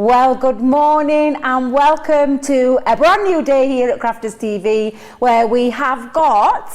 Well, good morning and welcome to a brand new day here at Crafters TV, where we have got,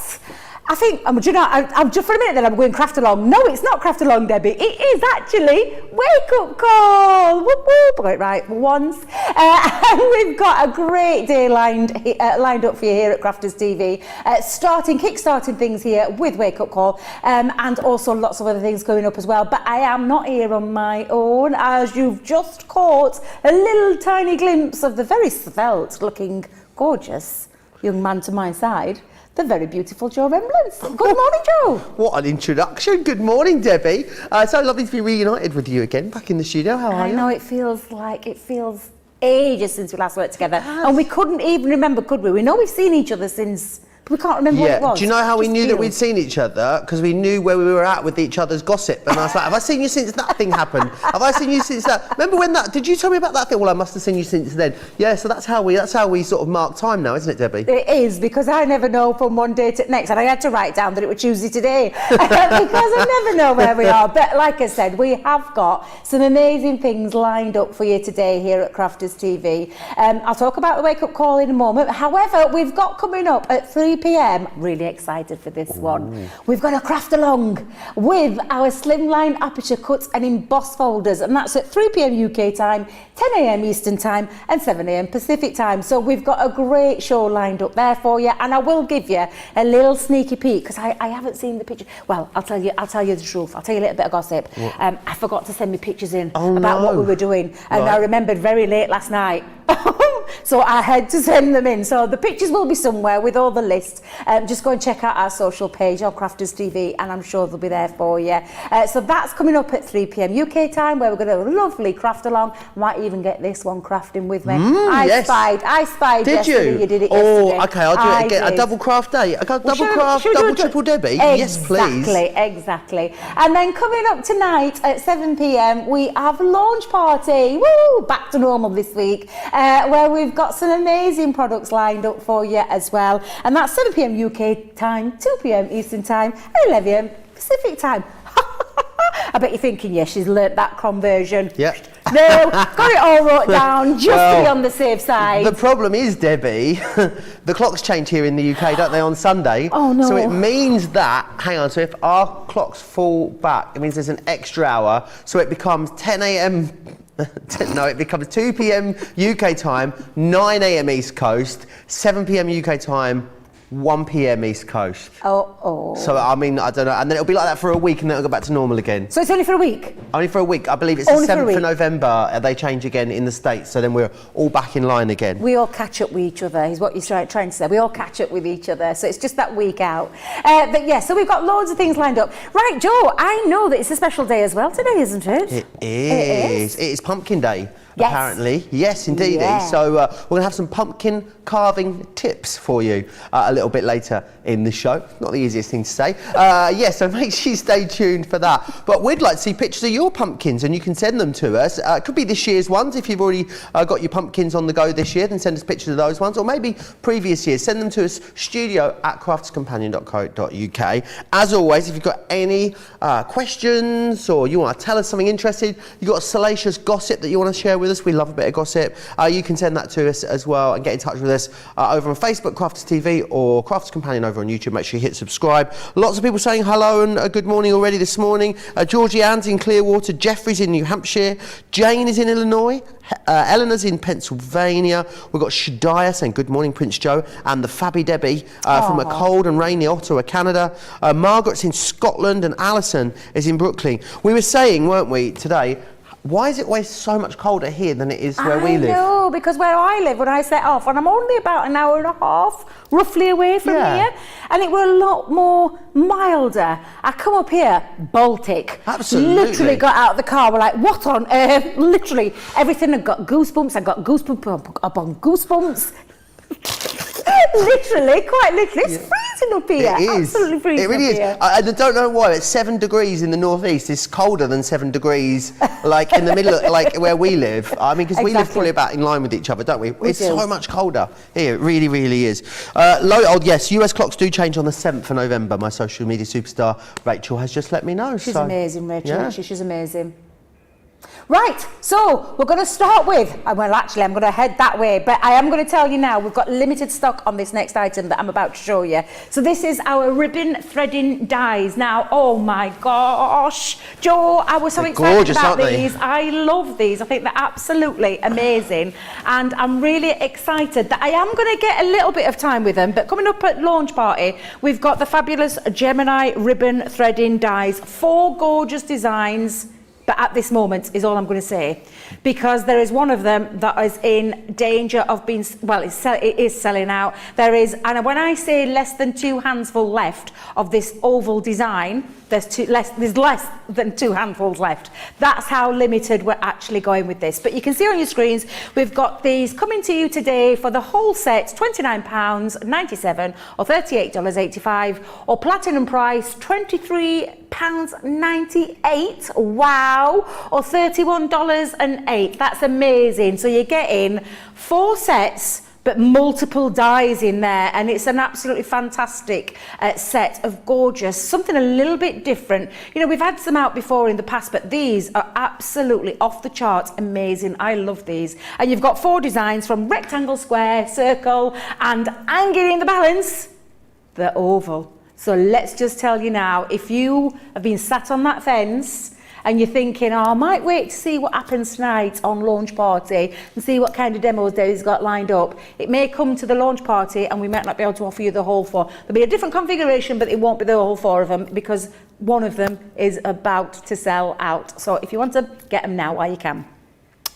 I think, I'm just for a minute then I'm going craft along. No, it's not craft along, Debbie. It is actually wake up call. Whoop whoop. Got it right once. And we've got a great day lined up for you here at Crafters TV. Kickstarting things here with wake up call, and also lots of other things going up as well. But I am not here on my own, as you've just caught a little tiny glimpse of the very svelte looking gorgeous young man to my side. The very beautiful Joe Remblance. Good morning, Joe. What an introduction. Good morning, Debbie. So lovely to be reunited with you again, back in the studio. How are you? I know, it feels ages since we last worked together. And we couldn't even remember, could we? We know we've seen each other since, but we can't remember what it was. Do you know how we knew that we'd seen each other? Because we knew where we were at with each other's gossip. And I was like, have I seen you since that thing happened? Have I seen you since that? Remember when that, did you tell me about that thing? Well, I must have seen you since then. Yeah, so that's how we sort of mark time now, isn't it, Debbie? It is, because I never know from one day to the next. And I had to write down that it was Tuesday today, because I never know where we are. But like I said, we have got some amazing things lined up for you today here at Crafters TV. I'll talk about the wake up call in a moment. However, we've got coming up at 3 p.m. Really excited for this one. We've got a craft along with our slimline aperture cuts and embossed folders, and that's at 3 p.m. UK time, 10 a.m. Eastern time and 7 a.m. Pacific time. So we've got a great show lined up there for you, and I will give you a little sneaky peek because I haven't seen the picture. Well, I'll tell you the truth. I'll tell you a little bit of gossip. I forgot to send me pictures in about what we were doing, and I remembered very late last night. So I had to send them in. So the pictures will be somewhere with all the lists. Just go and check out our social page on Crafters TV, and I'm sure they'll be there for you. So that's coming up at 3 p.m. UK time, where we're going to have a lovely craft along. Might even get this one crafting with me. I spied. Did yesterday. you? You did it yesterday. Oh, okay. I'll do it again. A double craft day. I got double triple Debbie. Yes, please. Exactly. And then coming up tonight at 7 p.m. we have launch party. Woo! Back to normal this week, where we've got some amazing products lined up for you as well. And that's 7 p.m. UK time, 2 p.m. Eastern time, and 11 a.m. Pacific time. I bet you're thinking, yes, she's learnt that conversion. Yeah. No, got it all wrote down just to be on the safe side. The problem is, Debbie, the clocks change here in the UK, don't they, on Sunday? Oh, no. So it means that, hang on, so if our clocks fall back, it means there's an extra hour, so it becomes 10 a.m. No, it becomes 2 p.m. UK time, 9 a.m. East Coast, 7 p.m. UK time, 1 p.m. East Coast. Oh. So, I mean, I don't know. And then it'll be like that for a week, and then it'll go back to normal again. So it's only for a week? Only for a week. I believe it's the 7th of November. They change again in the States, so then we're all back in line again. We all catch up with each other, is what you're trying to say. We all catch up with each other, so it's just that week out. But yeah, so we've got loads of things lined up. Right, Joe, I know that it's a special day as well today, isn't it? It is. It is Pumpkin Day. Yes. Apparently. Yes, indeedy. Yeah. So we're going to have some pumpkin carving tips for you a little bit later in the show. Not the easiest thing to say. So make sure you stay tuned for that. But we'd like to see pictures of your pumpkins, and you can send them to us. It could be this year's ones. If you've already got your pumpkins on the go this year, then send us pictures of those ones. Or maybe previous years. Send them to us, studio@craftscompanion.co.uk. As always, if you've got any questions or you want to tell us something interesting, you've got salacious gossip that you want to share with us, we love a bit of gossip, you can send that to us as well, and get in touch with us over on Facebook, Crafters TV, or Crafters Companion over on YouTube. Make sure you hit subscribe. Lots of people saying hello and good morning already this morning. Georgie Ann's in Clearwater, Jeffrey's in New Hampshire, Jane is in Illinois, Eleanor's in Pennsylvania. We've got Shadiah saying good morning, Prince Joe, and the Fabby Debbie from a cold and rainy Ottawa, Canada. Margaret's in Scotland, and Alison is in Brooklyn. We were saying, weren't we, today, why is it always so much colder here than it is where we live? I know, because where I live, when I set off, and I'm only about an hour and a half roughly away from here, and it were a lot more milder. I come up here, Baltic. Absolutely. Literally got out of the car, we're like, what on earth? Literally, everything had got goosebumps. I got goosebumps upon goosebumps. Literally, quite literally, it's freezing up here. It is. Absolutely freezing. It really up is. Here. I don't know why. It's 7 degrees in the northeast. It's colder than 7 degrees, like in the middle, of, like where we live. I mean, because we live probably about in line with each other, don't we? It's so much colder here. It really, really is. Yes, US clocks do change on the 7th of November. My social media superstar Rachel has just let me know. She's amazing, Rachel. Yeah. She's amazing. Right, so we're going to start with, well actually I'm going to head that way, but I am going to tell you now, we've got limited stock on this next item that I'm about to show you. So this is our ribbon threading dies. Now, oh my gosh, Joe, I was so excited about these. I love these. I think they're absolutely amazing. And I'm really excited that I am going to get a little bit of time with them, but coming up at launch party, we've got the fabulous Gemini ribbon threading dies. 4 gorgeous designs. But at this moment is all I'm going to say, because there is one of them that is in danger of being, well, it is selling out. There is, and when I say less than 2 handsful left of this oval design, there's less than 2 handfuls left. That's how limited we're actually going with this. But you can see on your screens, we've got these coming to you today for the whole set, £29.97 or $38.85, or platinum price, £23.98. Wow. Or $31.08. That's amazing. So you're getting 4 sets but multiple dies in there, and it's an absolutely fantastic set of gorgeous, something a little bit different. You know, we've had some out before in the past, but these are absolutely off the charts amazing. I love these. And you've got 4 designs from rectangle, square, circle, and hanging in the balance, the oval. So let's just tell you now, if you have been sat on that fence and you're thinking, oh, I might wait to see what happens tonight on launch party and see what kind of demos Dave's got lined up, it may come to the launch party and we might not be able to offer you the whole 4. There'll be a different configuration, but it won't be the whole 4 of them, because one of them is about to sell out. So if you want to get them now while you can.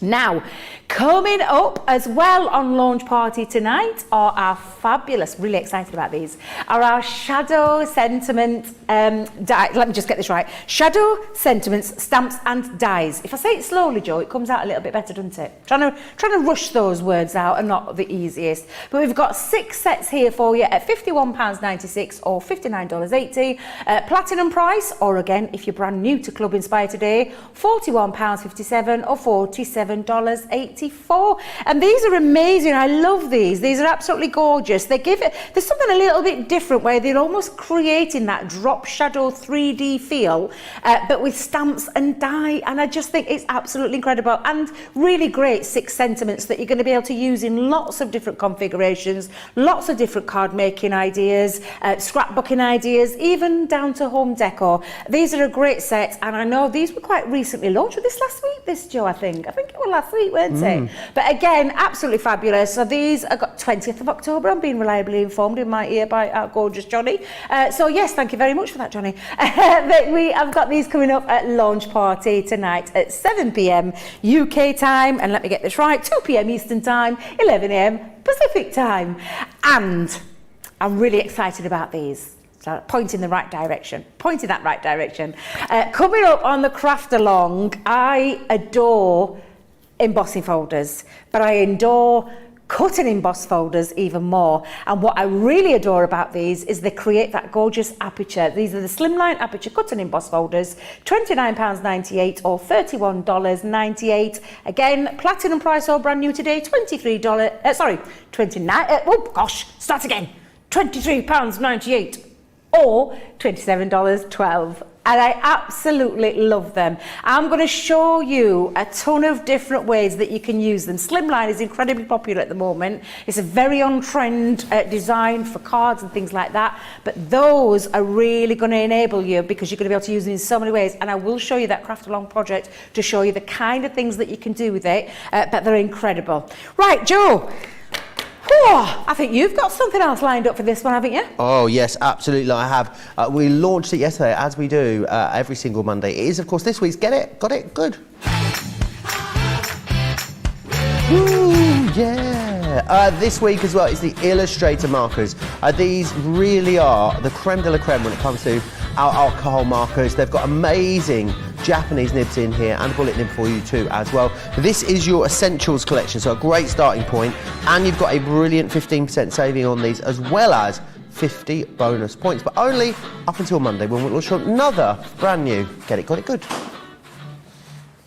Now, coming up as well on launch party tonight are our fabulous, really excited about these, are our Shadow Sentiment dies. Let me just get this right. Shadow Sentiments, Stamps and Dies. If I say it slowly, Joe, it comes out a little bit better, doesn't it? Trying to rush those words out are not the easiest. But we've got 6 sets here for you at £51.96 or $59.80. Platinum price, or again, if you're brand new to Club Inspire today, £41.57 or $47.84. And these are amazing. I love these. These are absolutely gorgeous. They give it, there's something a little bit different where they're almost creating that drop shadow 3D feel, but with stamps and die. And I just think it's absolutely incredible and really great 6 sentiments that you're going to be able to use in lots of different configurations, lots of different card making ideas, scrapbooking ideas, even down to home decor. These are a great set, and I know these were quite recently launched. Was this last week, this, Joe, I think it was last week, weren't they? But again, absolutely fabulous. So these are got 20th of October. I'm being reliably informed in my ear by our gorgeous Johnny. So yes, thank you very much for that, Johnny. We have got these coming up at launch party tonight at 7 p.m. UK time, and let me get this right, 2 p.m. Eastern time, 11 a.m. Pacific time. And I'm really excited about these. So point in the right direction. Point in that right direction. Coming up on the craft along, I adore embossing folders, but I adore cut and emboss folders even more. And what I really adore about these is they create that gorgeous aperture. These are the slimline aperture cut and emboss folders, £29.98 or $31.98. Again, platinum price or brand new today, £23.98 or $27.12. And I absolutely love them. I'm going to show you a ton of different ways that you can use them. Slimline is incredibly popular at the moment. It's a very on-trend design for cards and things like that. But those are really going to enable you, because you're going to be able to use them in so many ways. And I will show you that craft along project to show you the kind of things that you can do with it. But they're incredible. Right, Joe. Oh, I think you've got something else lined up for this one, haven't you? Oh, yes, absolutely, I have. We launched it yesterday, as we do every single Monday. It is, of course, this week's Get It, Got It, Good. Ooh, yeah. This week as well is the Illustrator markers. These really are the creme de la creme when it comes to our alcohol markers. They've got amazing Japanese nibs in here and a bullet nib for you too as well. This is your essentials collection, so a great starting point, and you've got a brilliant 15% saving on these, as well as 50 bonus points, but only up until Monday when we'll launch another brand new Get It, Got It, Good.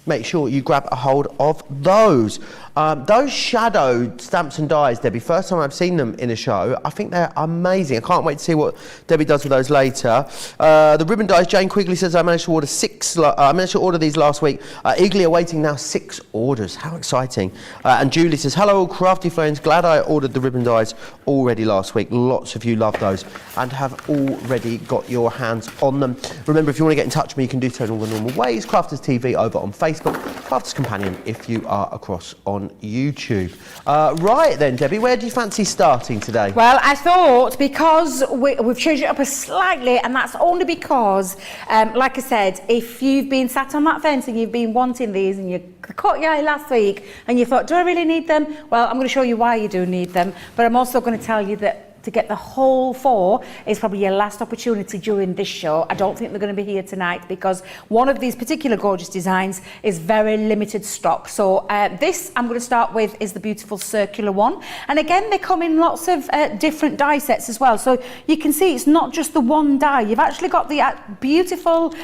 make sure you grab a hold of those. Those shadowed stamps and dies, Debbie, first time I've seen them in a show, I think they're amazing. I can't wait to see what Debbie does with those later. The ribbon dies, Jane Quigley says, I managed to order these last week. Eagerly awaiting now 6 orders. How exciting. And Julie says, hello all crafty friends, glad I ordered the ribbon dies already last week. Lots of you love those and have already got your hands on them. Remember, if you want to get in touch with me, you can do so in all the normal ways. Crafters TV over on Facebook, Crafters Companion if you are across on YouTube. Right then, Debbie, where do you fancy starting today? Well, I thought because we've changed it up slightly, and that's only because, like I said, if you've been sat on that fence and you've been wanting these and you caught your eye last week and you thought, do I really need them? Well, I'm going to show you why you do need them, but I'm also going to tell you that to get the whole 4 is probably your last opportunity during this show. I don't think they're going to be here tonight because one of these particular gorgeous designs is very limited stock. So this I'm going to start with is the beautiful circular one. And again, they come in lots of different die sets as well. So you can see it's not just the one die. You've actually got the beautiful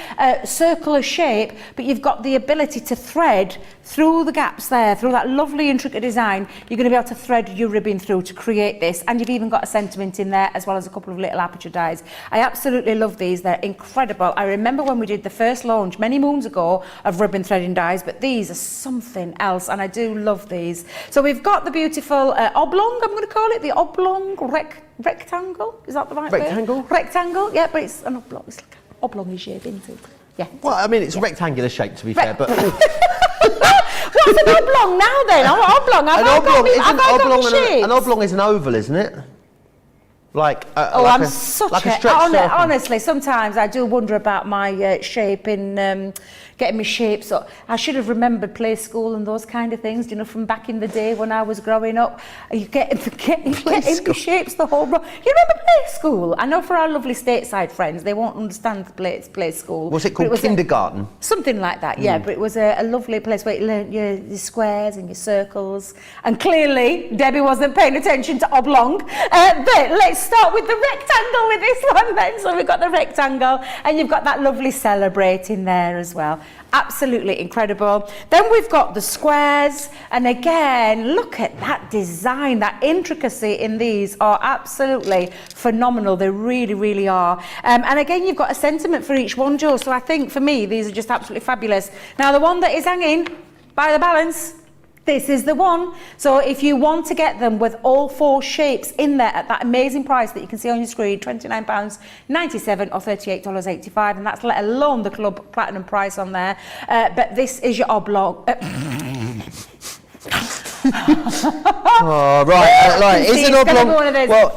circular shape, but you've got the ability to thread through the gaps there, through that lovely intricate design. You're going to be able to thread your ribbon through to create this. And you've even got a sentiment in there as well as a couple of little aperture dies. I absolutely love these. They're incredible. I remember when we did the first launch many moons ago of ribbon threading dies, but these are something else and I do love these. So we've got the beautiful oblong, I'm going to call it, the oblong rectangle. Is that the right Rectangle? word? Rectangle, yeah, but it's an oblong. It's like an oblong shape, isn't it? Yeah. Well, I mean, it's a rectangular shape, to be fair, but... What's an oblong now then? An oblong. An oblong is an oval, isn't it? Like I'm a such stretched circle. honestly, sometimes I do wonder about my shape in getting my shape. So I should have remembered play school and those kind of things, you know, from back in the day when I was growing up. You get into shapes the whole row. You remember play school? I know for our lovely stateside friends, they won't understand play school. Was it called kindergarten? Something like that, yeah. But it was a lovely place where you learned your squares and your circles. And clearly, Debbie wasn't paying attention to oblong. But let's start with the rectangle with this one then. So we've got the rectangle and you've got that lovely celebrate in there as well. Absolutely incredible. Then we've got the squares, and again, look at that design, that intricacy in these are absolutely phenomenal. They really, really are. And again, you've got a sentiment for each one, Joe. So I think for me, these are just absolutely fabulous. Now, the one that is hanging by the balance, this is the one. So if you want to get them with all 4 shapes in there at that amazing price that you can see on your screen, £29.97 or $38.85, and that's let alone the Club Platinum price on there. But this is your oblong. Oh, right. Is an oblong? Well,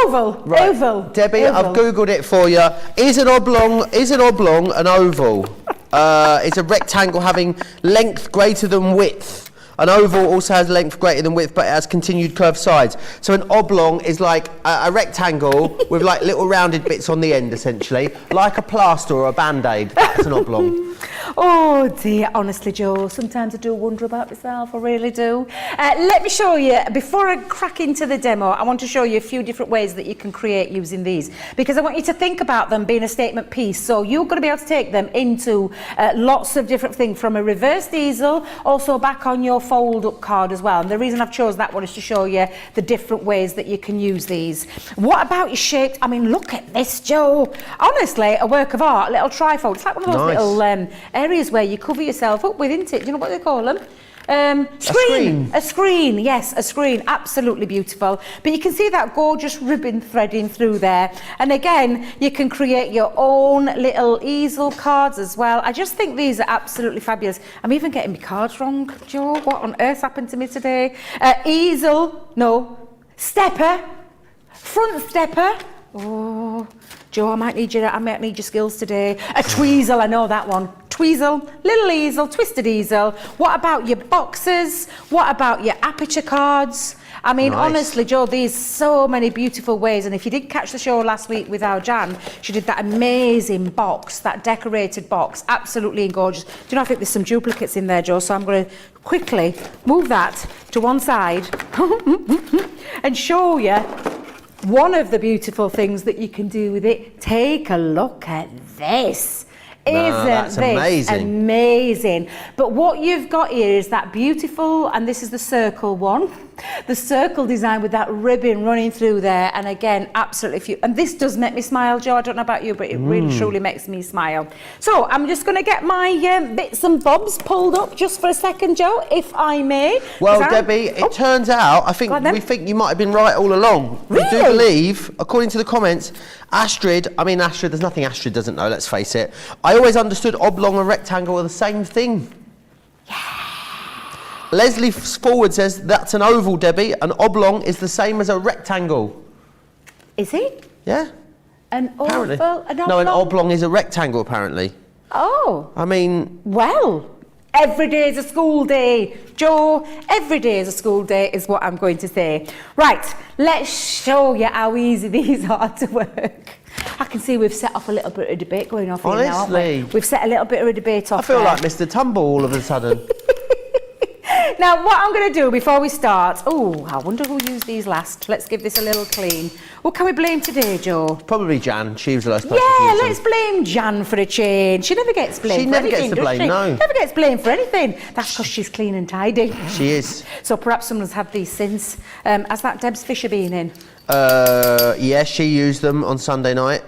oval. Right. Oval. Debbie, oval. I've googled it for you. Is an oblong an oval? It's a rectangle having length greater than width. An oval also has length greater than width, but it has continued curved sides. So an oblong is like a rectangle with like little rounded bits on the end, essentially, like a plaster or a band-aid. That's an oblong. Oh dear, honestly, Joe, sometimes I do wonder about myself, I really do. Let me show you, before I crack into the demo, I want to show you a few different ways that you can create using these, because I want you to think about them being a statement piece. So you're going to be able to take them into lots of different things, from a reversed easel, also back on your fold-up card as well. And the reason I've chosen that one is to show you the different ways that you can use these. What about your shaped? I mean, look at this, Joe. Honestly, a work of art, little trifold. It's like one of those little areas where you cover yourself up with, isn't it? Do you know what they call them? A screen, yes, a screen, absolutely beautiful. But you can see that gorgeous ribbon threading through there. And again, you can create your own little easel cards as well. I just think these are absolutely fabulous. I'm even getting my cards wrong, Joe. What on earth happened to me today? Stepper, front stepper. Oh, Joe, I might need your skills today. A tweezel, I know that one. Tweezel, little easel, twisted easel. What about your boxes? What about your aperture cards? I mean, honestly, Joe, these so many beautiful ways. And if you did catch the show last week with our Jan, she did that amazing box, that decorated box, absolutely gorgeous. Do you know, I think there's some duplicates in there, Joe, so I'm going to quickly move that to one side and show you one of the beautiful things that you can do with it. Take a look at this. that's this amazing. amazing? But what you've got here is that beautiful, and this is the circle one, the circle design with that ribbon running through there. And again, absolutely, and this does make me smile, Joe. I don't know about you, but it really truly makes me smile. So I'm just going to get my bits and bobs pulled up just for a second, Joe, if I may. Well, Debbie, it turns out, I think we think you might have been right all along. We do believe, according to the comments, Astrid, there's nothing Astrid doesn't know, let's face it. I always understood oblong and rectangle are the same thing. Yeah. Leslie Forward says, that's an oval, Debbie. An oblong is the same as a rectangle. Is it? Yeah. An oval, an oblong? No, an oblong is a rectangle, apparently. Oh. Well, every day is a school day, Joe. Every day is a school day is what I'm going to say. Right, let's show you how easy these are to work. I can see we've set off a little bit of debate going off here now, haven't we? We've set a little bit of a debate off. I feel like Mr. Tumble all of a sudden. Now, what I'm going to do before we start, I wonder who used these last. Let's give this a little clean. What can we blame today, Joe? Probably Jan. She was the last person to Yeah, use let's blame Jan for a change. She never gets blamed She for never anything, gets the blame, does she? no. Never gets blamed for anything. That's because she's clean and tidy. She is. So perhaps someone's had these since. Has that Deb's Fisher been in? Yeah, she used them on Sunday night.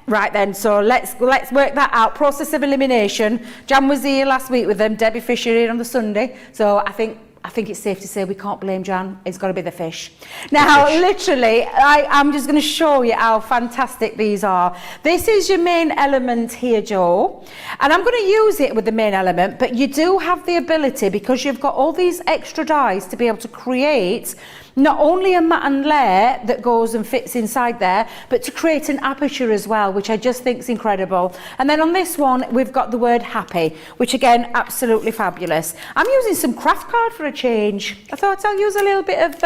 Right then, so let's work that out. Process of elimination. Jan was here last week with them. Debbie Fisher here on the Sunday. So I think it's safe to say we can't blame Jan. It's got to be the fish. Now, literally, I'm just going to show you how fantastic these are. This is your main element here, Joe. And I'm going to use it with the main element, but you do have the ability, because you've got all these extra dies, to be able to create not only a mat and layer that goes and fits inside there, but to create an aperture as well, which I just think is incredible. And then on this one, we've got the word happy, which again, absolutely fabulous. I'm using some craft card for a change. I thought I'll use a little bit of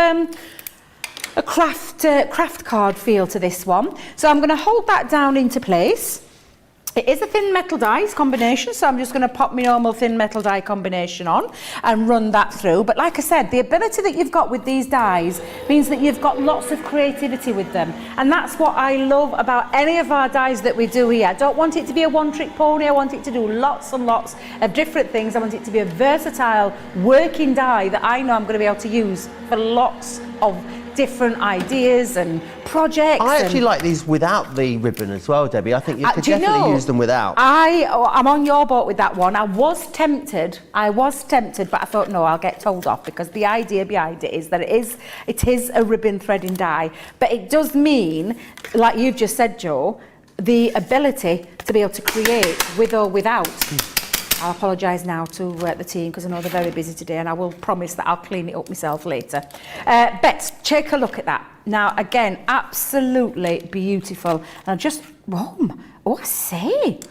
a craft card feel to this one. So I'm going to hold that down into place. It is a thin metal dies combination, so I'm just going to pop my normal thin metal die combination on and run that through. But like I said, the ability that you've got with these dies means that you've got lots of creativity with them. And that's what I love about any of our dies that we do here. I don't want it to be a one-trick pony. I want it to do lots and lots of different things. I want it to be a versatile working die that I know I'm going to be able to use for lots of different ideas and projects. I actually like these without the ribbon as well, Debbie. I think you could definitely use them without. I'm on your boat with that one. I was tempted, but I thought, no, I'll get told off, because the idea behind it is that it is a ribbon threading die, but it does mean, like you've just said, Joe, the ability to be able to create with or without. I apologise now to the team, because I know they're very busy today, and I will promise that I'll clean it up myself later. Bet, take a look at that. Now, again, absolutely beautiful. And I just, I say,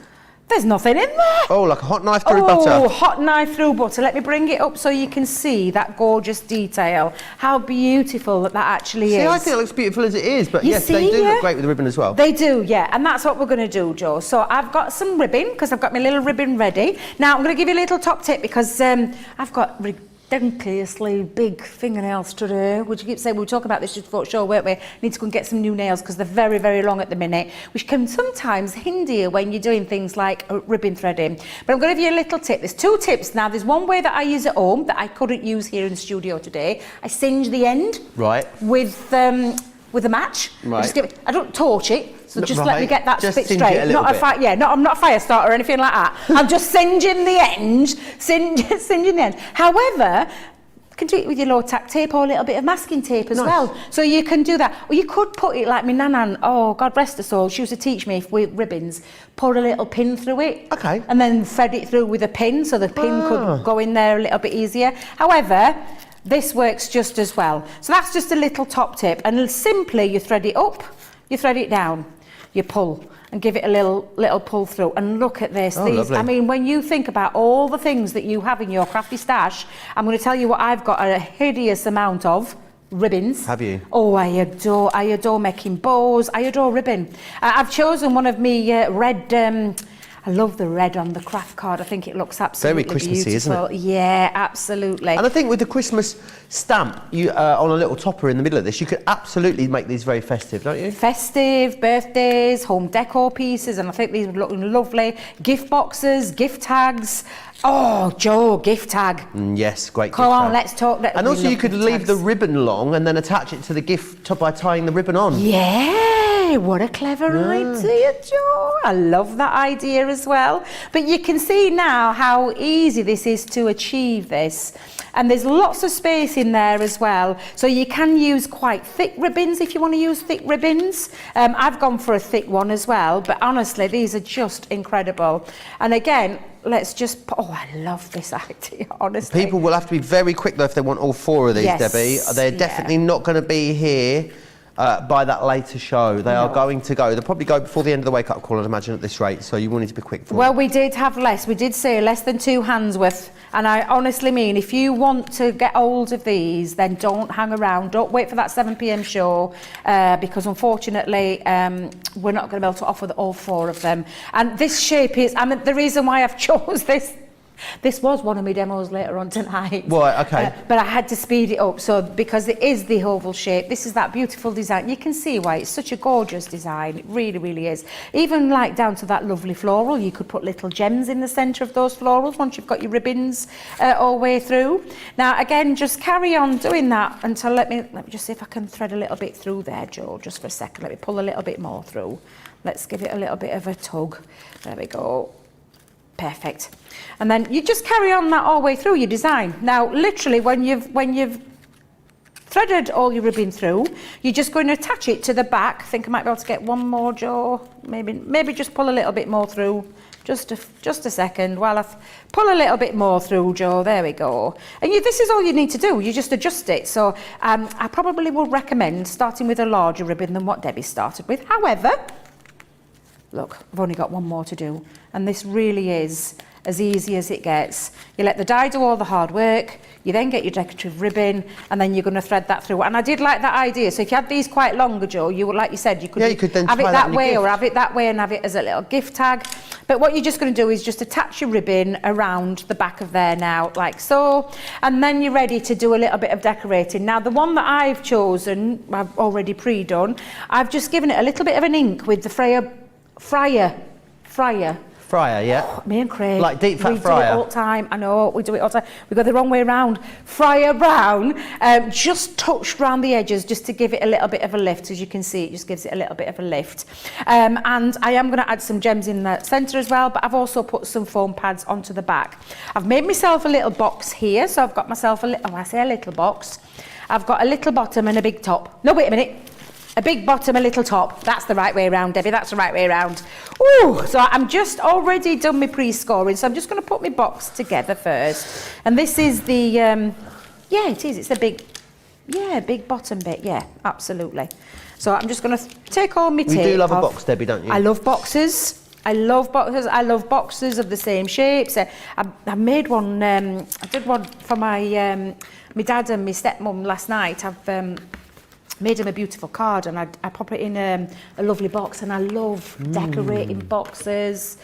there's nothing in there. Oh, like a hot knife through butter. Oh, hot knife through butter. Let me bring it up so you can see that gorgeous detail. How beautiful that actually is. See, I think it looks beautiful as it is, but yes, they do look great with the ribbon as well. They do, yeah, and that's what we're going to do, Joe. So I've got some ribbon, because I've got my little ribbon ready. Now, I'm going to give you a little top tip, because I've got ridiculously big fingernails today. Would you keep saying, we were talking about this just before the show, weren't we? Need to go and get some new nails, because they're very, very long at the minute, which can sometimes hinder you when you're doing things like ribbon threading. But I'm going to give you a little tip. There's two tips. Now, there's one way that I use at home that I couldn't use here in the studio today. I singe the end with a match. Right. I don't torch it. So just let me get that just bit singe straight. it a little bit. I'm not a fire starter or anything like that. I'm just singeing the end, singeing the end. However, you can do it with your low tack tape or a little bit of masking tape as well. So you can do that. Or you could put it like my nanan, oh God rest her soul, she used to teach me with ribbons, put a little pin through it. Okay. And then thread it through with a pin, so the pin could go in there a little bit easier. However, this works just as well. So that's just a little top tip. And simply you thread it up, you thread it down, you pull and give it a little pull through, and look at this. Lovely. I mean, when you think about all the things that you have in your crafty stash, I'm going to tell you what I've got a hideous amount of. Ribbons. Have you? Oh, I adore making bows. I adore ribbon. I've chosen one of me red, I I love the red on the craft card. I think it looks absolutely Very Christmassy, beautiful. isn't it? Yeah, absolutely. And I think with the Christmas stamp you on a little topper in the middle of this, you could absolutely make these very festive, don't you? Festive, birthdays, home decor pieces, and I think these would look lovely. Gift boxes, gift tags. Oh, Joe, gift tag. Yes, great Come gift on, tag. let's talk. And also you could leave the ribbon long and then attach it to the gift by tying the ribbon on. Yeah, what a clever idea, Joe. I love that idea as well. But you can see now how easy this is to achieve this. And there's lots of space in there as well. So you can use quite thick ribbons if you want to use thick ribbons. I've gone for a thick one as well. But honestly, these are just incredible. And again, let's just, oh, I love this idea, honestly. People will have to be very quick though if they want all 4 of these, Yes, Debbie. They're definitely not going to be here by that later show. They are going to go. They'll probably go before the end of the wake-up call, I'd imagine, at this rate. So you will need to be quick for Well, them. we did have less. We did say less than 2 hands worth. And I honestly mean, if you want to get hold of these, then don't hang around. Don't wait for that 7 p.m. show because unfortunately, we're not going to be able to offer all 4 of them. And this shape is, I mean, the reason why I've chose this was one of my demos later on tonight. Right, okay. But I had to speed it up, so because it is the oval shape, this is that beautiful design. You can see why it's such a gorgeous design. It really, really is. Even like down to that lovely floral, you could put little gems in the centre of those florals once you've got your ribbons all the way through. Now, again, just carry on doing that until, let me just see if I can thread a little bit through there, Joe, just for a second. Let me pull a little bit more through. Let's give it a little bit of a tug. There we go. Perfect. And then you just carry on that all the way through your design. Now, literally, when you've threaded all your ribbon through, you're just going to attach it to the back. I think I might be able to get one more, Joe. Maybe just pull a little bit more through. Just a second while I pull a little bit more through, Joe. There we go. And this is all you need to do. You just adjust it. So I probably would recommend starting with a larger ribbon than what Debbie started with. However, look, I've only got one more to do. And this really is as easy as it gets. You let the die do all the hard work, you then get your decorative ribbon, and then you're going to thread that through. And I did like that idea. So if you had these quite longer, Joe, you would, like you said, you could then have it tie that in way your or gift. have it that way and have it as a little gift tag. But what you're just going to do is just attach your ribbon around the back of there now, like so. And then you're ready to do a little bit of decorating. Now, the one that I've chosen, I've already pre-done, I've just given it a little bit of an ink with the Fryer, yeah. Me and Craig, Like deep fat we fryer. do it all the time. I know, we do it all the time. We go the wrong way around. Fryer brown, just touched around the edges just to give it a little bit of a lift. As you can see, it just gives it a little bit of a lift. And I am going to add some gems in the centre as well, but I've also put some foam pads onto the back. I've made myself a little box here, so I've got myself a little box. I've got a little bottom and a big top. No, wait a minute. A big bottom, a little top. That's the right way around, Debbie. That's the right way around. Ooh, so I'm just already done my pre-scoring. So I'm just going to put my box together first. And this is the, yeah, it is. It's the big bottom bit. Yeah, absolutely. So I'm just going to take all my tape You do love off. a box, Debbie, don't you? I love boxes. I love boxes of the same shapes. I made one, I did one for my dad and my stepmom last night. I've made him a beautiful card and I pop it in a lovely box, and I love decorating boxes.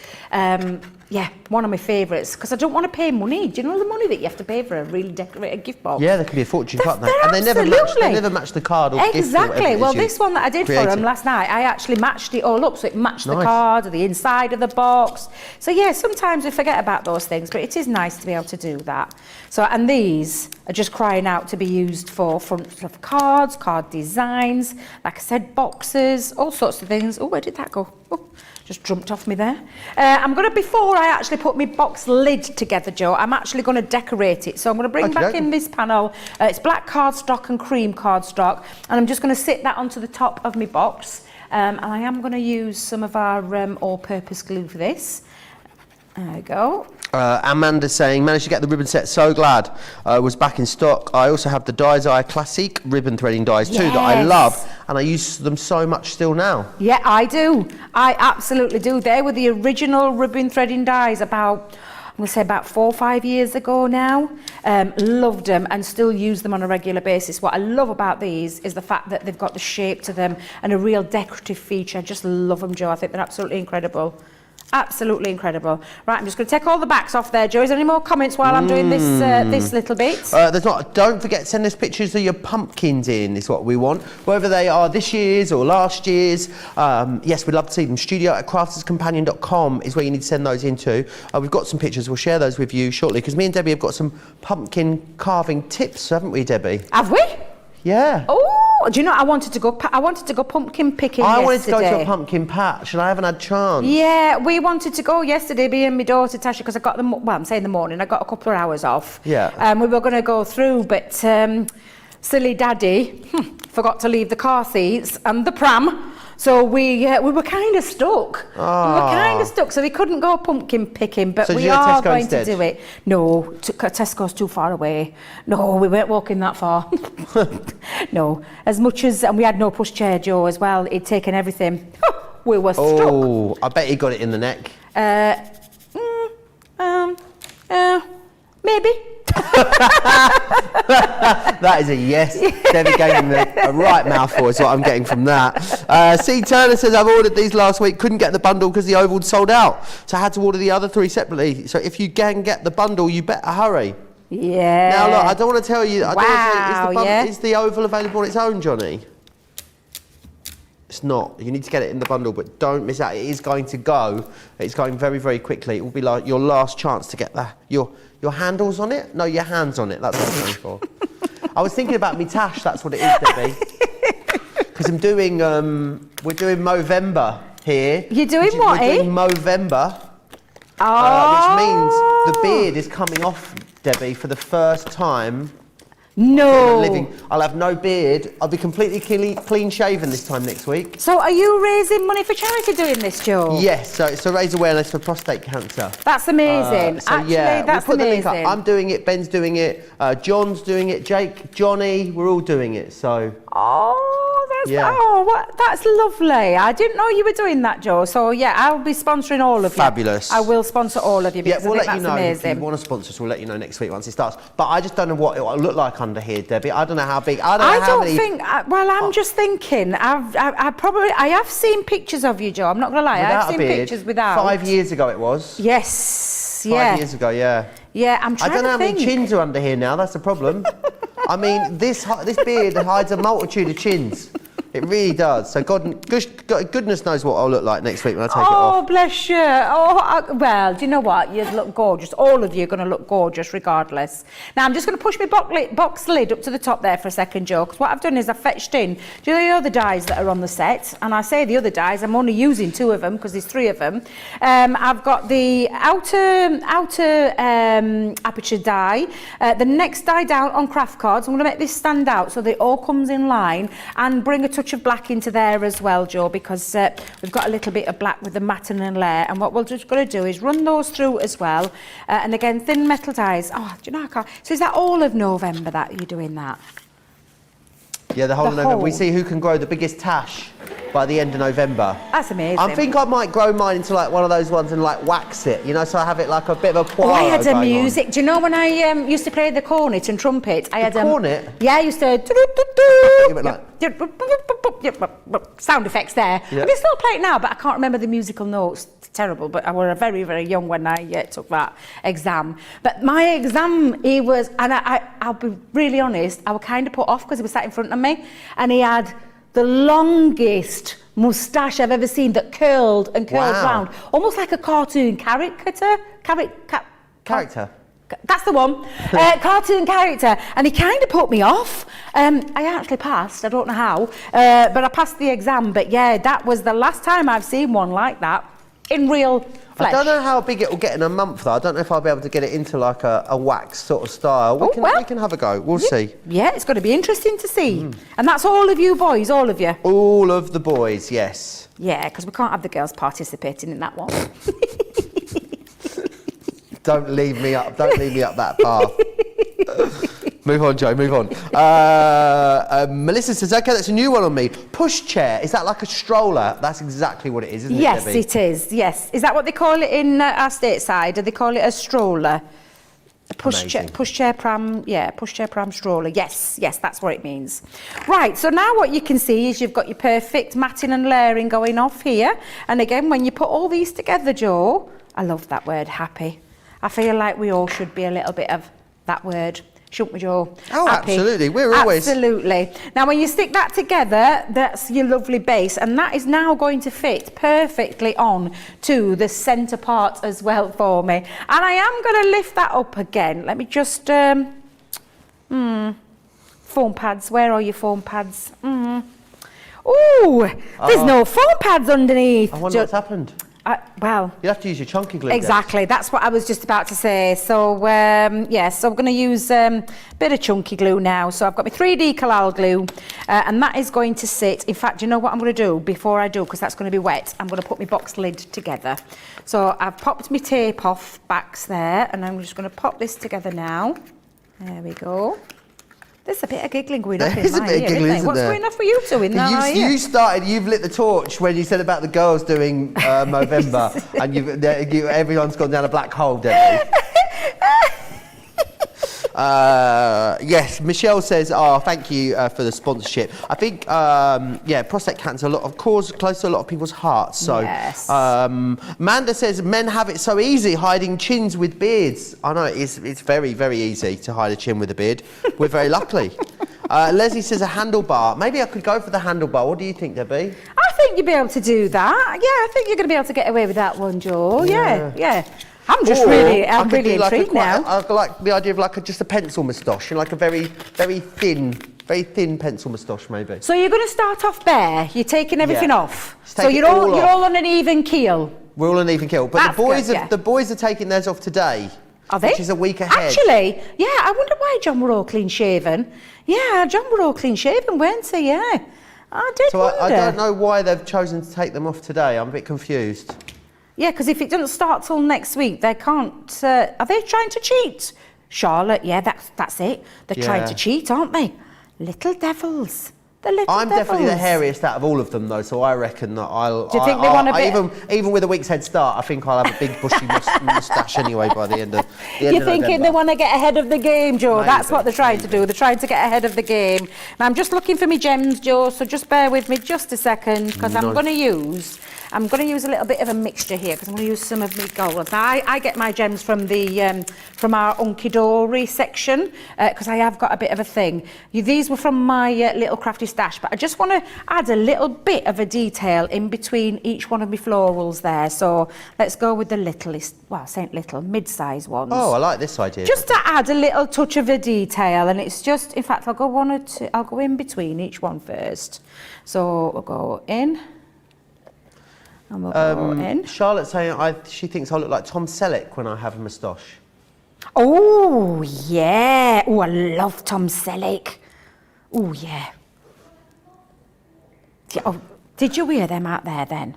Yeah, one of my favourites, because I don't want to pay money. Do you know the money that you have to pay for a really decorated gift box? Yeah, they can be a fortune, can't they? They're And they never absolutely- match the card or gift or whatever Exactly. it is Well, you this one that I did for created. him last night, I actually matched it all up, so it matched the Nice. card, the inside of the box. So yeah, sometimes we forget about those things, but it is nice to be able to do that. So, and these are just crying out to be used for fronts of cards, card designs, like I said, boxes, all sorts of things. Oh, where did that go? Oh, just jumped off me there. Before I actually put my box lid together, Joe, I'm actually going to decorate it. So I'm going to bring back in this panel. It's black cardstock and cream cardstock, and I'm just going to sit that onto the top of my box. And I am going to use some of our all-purpose glue for this. There we go. Amanda's saying, managed to get the ribbon set, so glad. Was back in stock. I also have the Die's Eye Classic ribbon threading dies too that I Yes. love, and I use them so much still now. Yeah, I do. I absolutely do. They were the original ribbon threading dies about 4 or 5 years ago now. Loved them and still use them on a regular basis. What I love about these is the fact that they've got the shape to them and a real decorative feature. I just love them, Joe. I think they're absolutely incredible. Absolutely incredible. Right, I'm just going to take all the backs off there, Joe. Is there any more comments while I'm doing this this little bit? There's not. Don't forget to send us pictures of your pumpkins in, is what we want. Whether they are this year's or last year's. Yes, we'd love to see them. studio@crafterscompanion.com is where you need to send those into. We've got some pictures. We'll share those with you shortly, because me and Debbie have got some pumpkin carving tips, haven't we, Debbie? Have we? Yeah. Oh, do you know, I wanted to go pumpkin picking yesterday. I wanted to go to a pumpkin patch and I haven't had a chance. Yeah, we wanted to go yesterday, me and my daughter Tasha, because I got I'm saying the morning, I got a couple of hours off. Yeah. We were going to go through, but silly daddy forgot to leave the car seats and the pram. So we were kind of stuck. Oh. We were kind of stuck, so we couldn't go pumpkin picking, but so we are Tesco going instead? to do it. No, Tesco's too far away. No, we weren't walking that far. No, as much as, and we had no pushchair, Joe, as well. He'd taken everything. We were stuck. Oh, I bet he got it in the neck. Maybe. That is a yes. Debbie gave him a right mouthful is what I'm getting from that. C. Turner says, I've ordered these last week, couldn't get the bundle because the oval's sold out. So I had to order the other 3 separately. So if you can get the bundle, you better hurry. Yeah. Now look, I don't want to tell you, Wow, is the oval available on its own, Johnny? It's not. You need to get it in the bundle, but don't miss out. It is going to go. It's going very, very quickly. It will be like your last chance to get your handles on it. No, your hands on it. That's what I'm going for. I was thinking about me tash. That's what it is, Debbie. Because I'm doing. We're doing Movember here. You're doing what? We're doing Movember. Oh. Which means the beard is coming off, Debbie, for the first time. No. I'll have no beard. I'll be completely clean shaven this time next week. So are you raising money for charity doing this, Joe? Yes, so it's to raise awareness for prostate cancer. That's amazing. Actually, that's we'll put amazing. The link up. I'm doing it, Ben's doing it, John's doing it, Jake, Johnny, we're all doing it, so. That's lovely. I didn't know you were doing that, Joe. So yeah, I'll be sponsoring all of you. Fabulous. I will sponsor all of you because we'll I think let you know amazing. if you want to sponsor us. We'll let you know next week once it starts. But I just don't know what it will look like under here, Debbie. I don't know how big. I'm just thinking. I have seen pictures of you, Joe. I'm not gonna lie. I've seen pictures without. 5 years ago it was. Yes. 5 years ago, yeah. Yeah, I'm trying to think. I don't know how many chins are under here now. That's the problem. I mean, this beard hides a multitude of chins. It really does. So goodness knows what I'll look like next week when I take it off. Oh, bless you. Well, do you know what? You look gorgeous. All of you are going to look gorgeous regardless. Now, I'm just going to push my box lid up to the top there for a second, Joe, because what I've done is I've fetched in, do you know the other dies that are on the set? And I say the other dies, I'm only using 2 of them because there's 3 of them. I've got the outer aperture die, the next die down on craft cards. I'm going to make this stand out so that it all comes in line and bring a touch of black into there as well, Joe, because we've got a little bit of black with the matten and layer, and what we're just going to do is run those through as well, and again thin metal dies. Oh, do you know, I can't. So is that all of November that you're doing that? Yeah, the whole of November. We see who can grow the biggest tash by the end of November. That's amazing. I think I might grow mine into like one of those ones and like wax it, you know, so I have it like a bit of a poiro. I had a music. Do you know when I used to play the cornet and trumpet? I had a cornet? Yeah, I used to sound effects there. Yeah. I can still play it now, but I can't remember the musical notes. It's terrible, but I was very, very young when I took that exam. But my exam, he was, and I'll be really honest, I was kind of put off because he was sat in front of me, and he had the longest moustache I've ever seen that curled and curled round, almost like a cartoon caricature. Character. That's the one. Cartoon character, and he kind of put me off. I actually passed. I don't know how, but I passed the exam. But yeah, that was the last time I've seen one like that in real flesh. I don't know how big it will get in a month though. I don't know if I'll be able to get it into like a wax sort of style. We can have a go. We'll see. Yeah, it's going to be interesting to see. And that's all of you boys, all of you. All of the boys, yes. Yeah, because we can't have the girls participating in that one. Don't leave me up that path. Move on, Joe, move on. Melissa says, okay, that's a new one on me. Push chair, is that like a stroller? That's exactly what it is, isn't it, Debbie? Yes, it is, yes. Is that what they call it in our stateside? Do they call it a stroller? Pushchair pram stroller. Yes, that's what it means. Right, so now what you can see is you've got your perfect matting and layering going off here. And again, when you put all these together, Joe, I love that word, happy. I feel like we all should be a little bit of that word. Shouldn't we, Joe? Oh, happy. Absolutely. We're always... Absolutely. Now, when you stick that together, that's your lovely base, and that is now going to fit perfectly on to the centre part as well for me. And I am going to lift that up again. Let me just... foam pads. Where are your foam pads? Ooh, there's no foam pads underneath. I wonder what's happened. Well, you'll have to use your chunky glue. Exactly, that's what I was just about to say. So, so I'm going to use a bit of chunky glue now. So I've got my 3D Kalal glue, and that is going to sit. In fact, you know what I'm going to do before I do, because that's going to be wet, I'm going to put my box lid together. So I've popped my tape off backs there, and I'm just going to pop this together now. There we go. There's a bit of giggling going on in my ear, isn't there? What's going on for you two in that ear? You've lit the torch when you said about the girls doing Movember, and everyone's gone down a black hole, Debbie. Yes, Michelle says, thank you for the sponsorship. I think, prostate cancer close to a lot of people's hearts. So, yes. Amanda says, men have it so easy hiding chins with beards. I know, it's very, very easy to hide a chin with a beard. We're very lucky. Leslie says a handlebar. Maybe I could go for the handlebar. What do you think, Debbie? I think you'd be able to do that. Yeah, I think you're going to be able to get away with that one, Joe. Yeah. I'm really intrigued now. I like the idea of just a pencil moustache, like a very, very thin pencil moustache, maybe. So you're going to start off bare. You're taking everything off. So you're all on an even keel. We're all on an even keel. But the boys are taking theirs off today. Are they? Which is a week ahead. Actually, yeah. I wonder why John were all clean shaven. Yeah, John were all clean shaven, weren't they? Yeah. I did wonder. I don't know why they've chosen to take them off today. I'm a bit confused. Yeah, because if it doesn't start till next week, they can't... are they trying to cheat? Charlotte, yeah, that's it. They're trying to cheat, aren't they? Little devils. The little devils. I'm definitely the hairiest out of all of them, though, so I reckon that I'll... Do you think they want a bit... Even with a week's head start, I think I'll have a big bushy moustache anyway by the end of You're thinking they want to get ahead of the game, Joe? Maybe, that's what they're trying to do. They're trying to get ahead of the game. Now, I'm just looking for my gems, Joe, so just bear with me just a second, because I'm going to use a little bit of a mixture here, because I'm going to use some of my gold. Now, I get my gems from the from our Unky section, because I have got a bit of a thing. These were from my little crafty stash, but I just want to add a little bit of a detail in between each one of my florals there. So let's go with the littlest, well, Saint Little, mid-size ones. Oh, I like this idea. Just to add a little touch of a detail, and it's just, in fact, I'll go in between each one first. So we'll go in. And we'll go in. Charlotte's saying she thinks I look like Tom Selleck when I have a moustache. Oh, yeah. Oh, I love Tom Selleck. Oh, yeah. Oh, did you hear them out there then?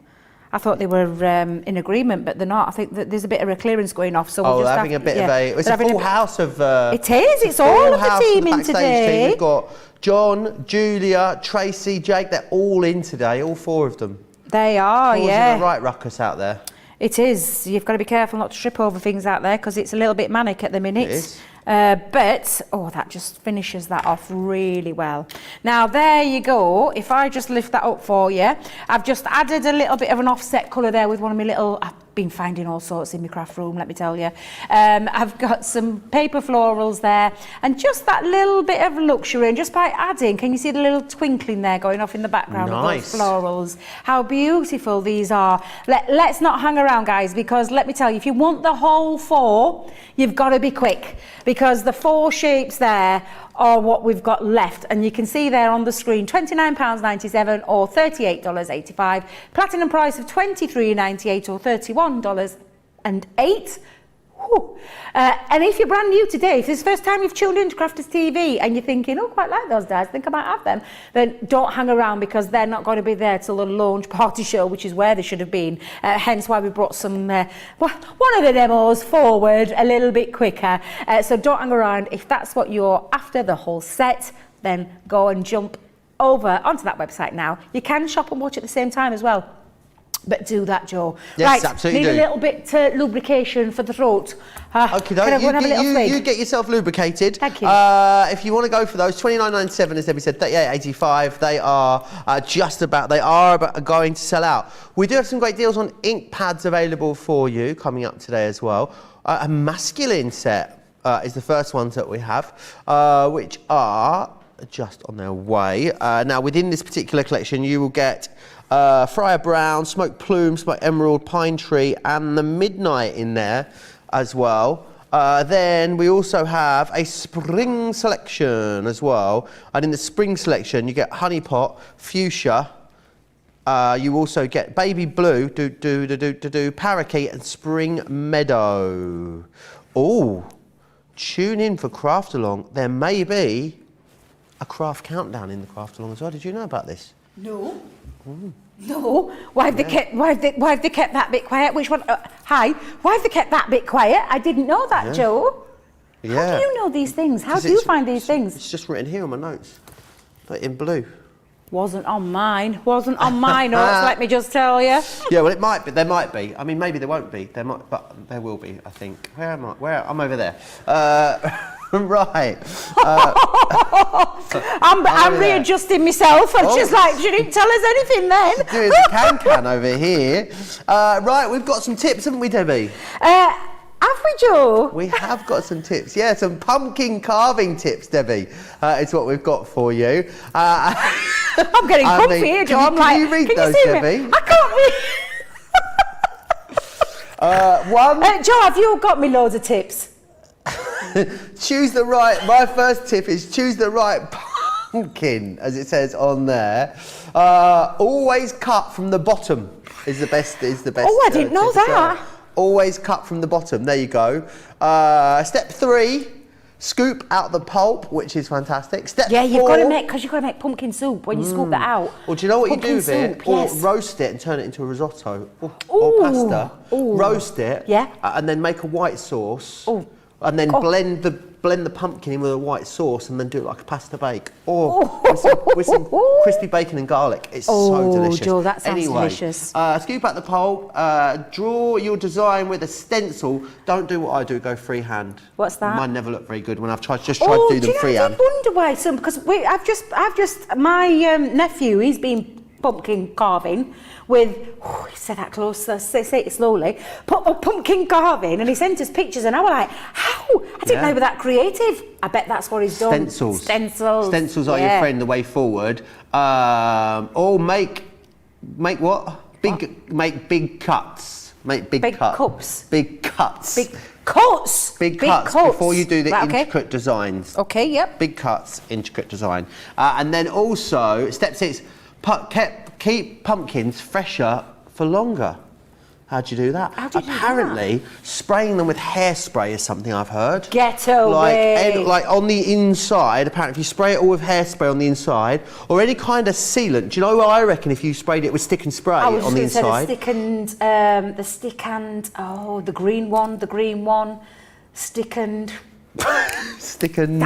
I thought they were in agreement, but they're not. I think that there's a bit of a clearance going off. So we'll just having a bit of a... It's a full house of... It is. It's all of the team in today. Team. We've got John, Julia, Tracy, Jake. They're all in today, all four of them. They are, Causing a right ruckus out there. It is. You've got to be careful not to trip over things out there, because it's a little bit manic at the minute. It is. But, that just finishes that off really well. Now, there you go. If I just lift that up for you, I've just added a little bit of an offset colour there with one of my little... I've been finding all sorts in my craft room, let me tell you. I've got some paper florals there, and just that little bit of luxury, and just by adding, can you see the little twinkling there going off in the background of those florals? How beautiful these are. Let's not hang around, guys, because let me tell you, if you want the whole four, you've got to be quick, because the four shapes there are what we've got left, and you can see there on the screen £29.97 or $38.85, platinum price of $23.98 or $31.08. And if you're brand new today, if it's the first time you've tuned into Crafters TV and you're thinking, oh, quite like those dies, I think I might have them, then don't hang around, because they're not going to be there till the launch party show, which is where they should have been. Hence why we brought some one of the demos forward a little bit quicker. So don't hang around. If that's what you're after, the whole set, then go and jump over onto that website now. You can shop and watch at the same time as well. But do that, Joe. Yes, right, absolutely need do. a little bit lubrication for the throat. Okay, can everyone have a little thing? you get yourself lubricated. Thank you. If you want to go for those, $29.97, as Debbie said, $38.85. They are going to sell out. We do have some great deals on ink pads available for you coming up today as well. A masculine set is the first ones that we have, which are just on their way. Now, within this particular collection, you will get Friar Brown, Smoke Plume, Smoke Emerald, Pine Tree, and the Midnight in there as well. Then we also have a spring selection as well. And in the spring selection, you get Honey Pot, Fuchsia. You also get Baby Blue, Parakeet, and Spring Meadow. Oh, tune in for Craft Along. There may be a craft countdown in the Craft Along as well. Did you know about this? No. No. Why have they kept that bit quiet? Which one? Hi. Why have they kept that bit quiet? I didn't know that, Joe. Yeah. How do you know these things? How do you find these things? It's just written here on my notes, but in blue. Wasn't on mine. Wasn't on my notes. Let me just tell you. Yeah, well, it might be. There might be. I mean, maybe there won't be. There might, but there will be. I think. Where am I? I'm over there. Right. I'm readjusting myself. I'm just like, you didn't tell us anything then. Doing the can over here. Right, we've got some tips, haven't we, Debbie? Have we, Joe? We have got some tips. Yeah, some pumpkin carving tips, Debbie. Is what we've got for you. I'm getting comfy here, Joe. Can you read those, Debbie? Me? I can't read. Joe, have you got me loads of tips? My first tip is choose the right pumpkin, as it says on there. Always cut from the bottom is the best. Oh, I didn't know that. Always cut from the bottom. There you go. Step 3, scoop out the pulp, which is fantastic. Step 4. You've got to make pumpkin soup when you scoop that out. Or do you know what you do with it? Or roast it and turn it into a risotto or pasta. Roast it. Yeah. And then make a white sauce. And then blend the pumpkin in with a white sauce and then do it like a pasta bake. With some crispy bacon and garlic. It's so delicious. Joe, that sounds delicious. Scoop out the pulp, draw your design with a stencil. Don't do what I do, go freehand. What's that? Mine never look very good when I've tried to do them freehand. I wonder why because my nephew, he's been pumpkin carving with, he said that close, say it slowly, pumpkin carving, and he sent us pictures, and I was like, how? I didn't know they were that creative. I bet that's what he's done. Stencils are your friend, the way forward. Or make what? Make big cuts. Make big cuts. Big cuts. Big cuts. Big cuts before you do the intricate designs. Okay, yep. Big cuts, intricate design. And then also, step 6, keep pumpkins fresher for longer. How'd you do that? Apparently, spraying them with hairspray is something I've heard. Get away. Like on the inside, apparently if you spray it all with hairspray on the inside, or any kind of sealant. Do you know what I reckon if you sprayed it with stick and spray on the inside? The green one, stick and... I'm stickened.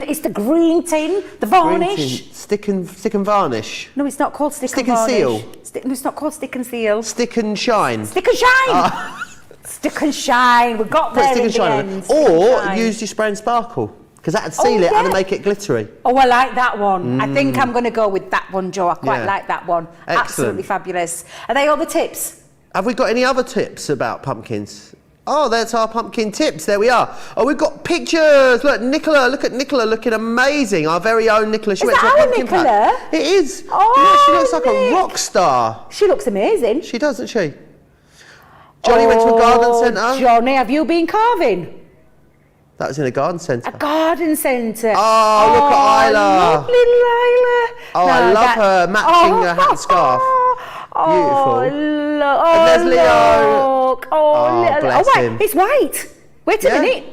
It's the green tin, the varnish. Stick and varnish. No, it's not called stick and varnish. Seal. No, it's not called stick and seal. Stick and shine. Stick and shine. Stick and shine. We got there in the end. Or use your spray and sparkle, because that'd seal it and make it glittery. Oh, I like that one. I think I'm going to go with that one, Joe. I quite like that one. Excellent. Absolutely fabulous. Are they all the tips? Have we got any other tips about pumpkins? Oh, that's our pumpkin tips. There we are. Oh, we've got pictures. Look, Nicola. Look at Nicola looking amazing. Our very own Nicola. She went to a pumpkin patch. It is. Oh, she looks like a rock star. She looks amazing. She does, doesn't she? Johnny went to a garden centre. Johnny, have you been carving? That was in a garden centre. A garden centre. Oh, look at Isla. Lovely Lila. Oh, I love her matching her hat and scarf. Beautiful. And there's Leo. Bless him. It's white. Wait a minute.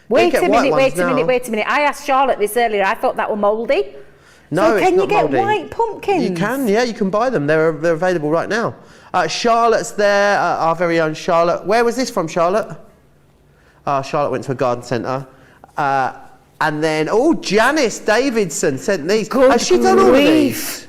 Wait a minute. I asked Charlotte this earlier. I thought that were mouldy. No, it's not mouldy. Can you get white pumpkins? You can, yeah. You can buy them. They're available right now. Charlotte's there. Our very own Charlotte. Where was this from, Charlotte? Charlotte went to a garden centre. And then, Janice Davidson sent these. Has she done all of these?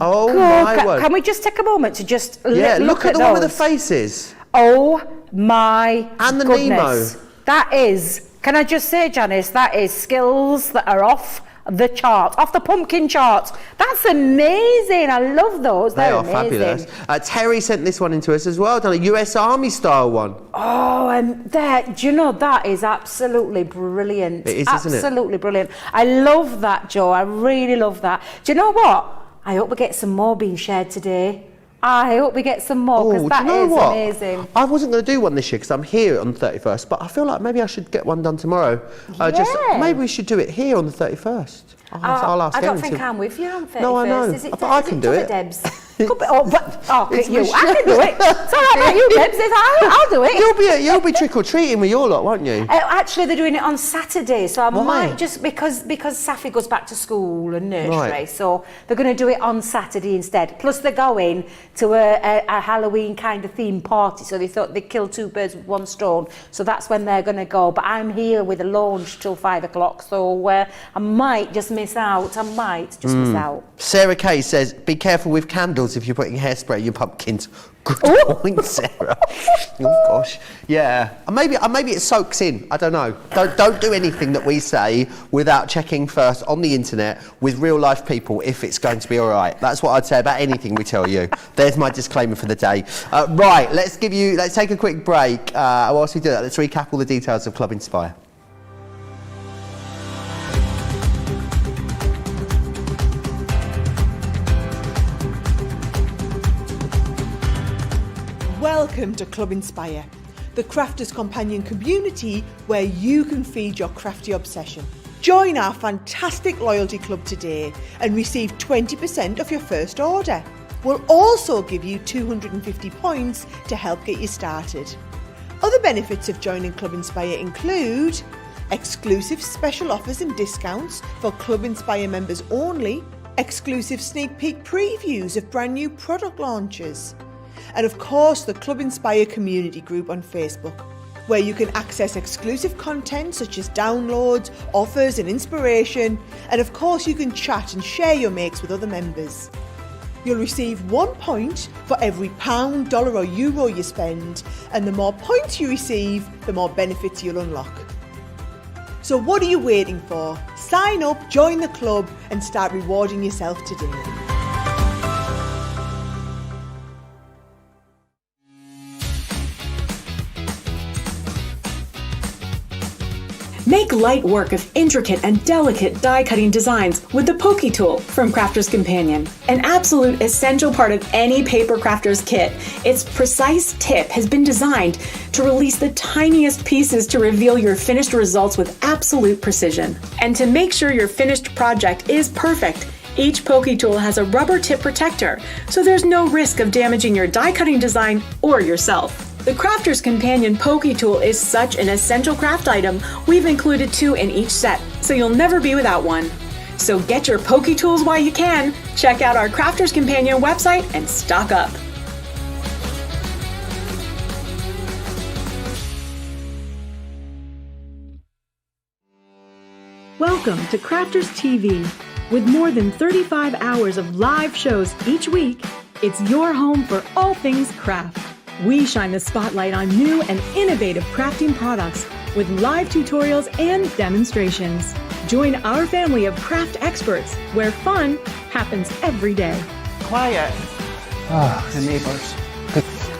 Oh God, my word. can we just take a moment to just look at the those? one with the faces. Oh my And the goodness. Nemo. That is, can I just say, Janice, that is skills that are off the chart, off the pumpkin chart. That's amazing. I love those. They They're are amazing. fabulous. Terry sent this one into us as well, done a US Army style one. Oh, do you know, that is absolutely brilliant. It is, isn't it? Absolutely brilliant. I love that, Joe. I really love that. Do you know what? I hope we get some more being shared today. I hope we get some more, because that is amazing. I wasn't going to do one this year because I'm here on the 31st, but I feel like maybe I should get one done tomorrow. Maybe we should do it here on the 31st. I'll ask I don't Erin think to. I'm with you on 31st. No, I know. Is it, But I can do it. Debs? I can do it. It's all right, Yeah. you, Debs. I'll do it. You'll be trick or treating with your lot, won't you? Actually, they're doing it on Saturday, so I Why? might just because Safi goes back to school and nursery, Right. so they're going to do it on Saturday instead. Plus, they're going to a Halloween kind of theme party, so they thought they'd kill two birds with one stone. So that's when they're going to go. But I'm here with a launch till 5 o'clock, so I might just miss out. Miss out. Sarah Kay says, be careful with candles if you're putting hairspray in your pumpkins. Good point, Sarah. Oh gosh, yeah. And maybe it soaks in. I don't know. Don't do anything that we say without checking first on the internet with real life people if it's going to be all right. That's what I'd say about anything we tell you. There's my disclaimer for the day. Right, let's take a quick break. Whilst we do that, let's recap all the details of Club Inspire. Welcome to Club Inspire, the Crafters Companion community where you can feed your crafty obsession. Join our fantastic loyalty club today and receive 20% of your first order. We'll also give you 250 points to help get you started. Other benefits of joining Club Inspire include exclusive special offers and discounts for Club Inspire members only, exclusive sneak peek previews of brand new product launches, and of course the Club Inspire community group on Facebook, where you can access exclusive content such as downloads, offers and inspiration, and of course you can chat and share your makes with other members. You'll receive 1 point for every £1, dollar or euro you spend, and the more points you receive, the more benefits you'll unlock. So what are you waiting for? Sign up, join the club and start rewarding yourself today. Make light work of intricate and delicate die-cutting designs with the Poke Tool from Crafter's Companion. An absolute essential part of any paper crafter's kit, its precise tip has been designed to release the tiniest pieces to reveal your finished results with absolute precision. And to make sure your finished project is perfect, each Poke Tool has a rubber tip protector, so there's no risk of damaging your die-cutting design or yourself. The Crafter's Companion Poke Tool is such an essential craft item, we've included 2 in each set, so you'll never be without one. So get your Poke Tools while you can, check out our Crafter's Companion website and stock up. Welcome to Crafters TV. With more than 35 hours of live shows each week, it's your home for all things craft. We shine the spotlight on new and innovative crafting products with live tutorials and demonstrations. Join our family of craft experts where fun happens every day. Quiet. The neighbours.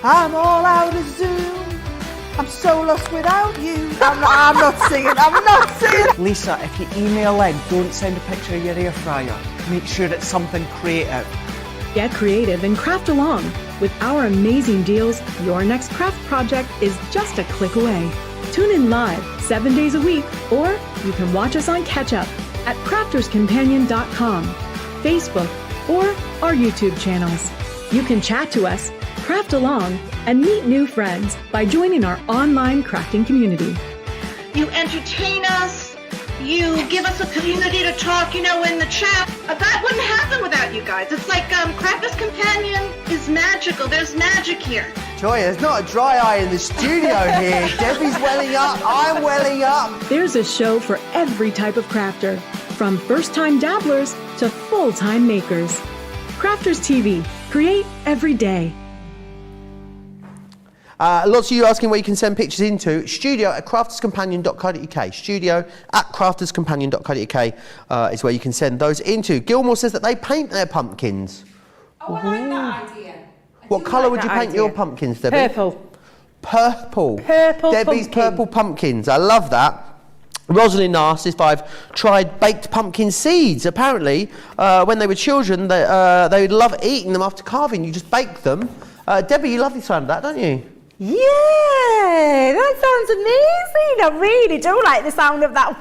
I'm all out of Zoom. I'm so lost without you. I'm not singing. Lisa, if you email in, don't send a picture of your air fryer. Make sure it's something creative. Get creative and craft along. With our amazing deals, your next craft project is just a click away. Tune in live 7 days a week, or you can watch us on catch up at crafterscompanion.com, Facebook, or our YouTube channels. You can chat to us, craft along, and meet new friends by joining our online crafting community. You entertain us. You give us a community to talk, in the chat. That wouldn't happen without you guys. It's like Crafter's Companion is magical. There's magic here. Joy, there's not a dry eye in the studio here. Debbie's welling up, I'm welling up. There's a show for every type of crafter, from first-time dabblers to full-time makers. Crafters TV. Create every day. Lots of you asking where you can send pictures into. studio@crafterscompanion.co.uk. studio@crafterscompanion.co.uk is where you can send those into. Gilmore says that they paint their pumpkins. Oh, I like that idea. What colour would you paint your pumpkins, Debbie? Purple. Purple. Purple Debbie's pumpkin. purple pumpkins. I love that. Rosalind asks if I've tried baked pumpkin seeds. Apparently, when they were children, they would love eating them after carving. You just bake them. Debbie, you love the sound of that, don't you? Yeah, that sounds amazing. I really do like the sound of that.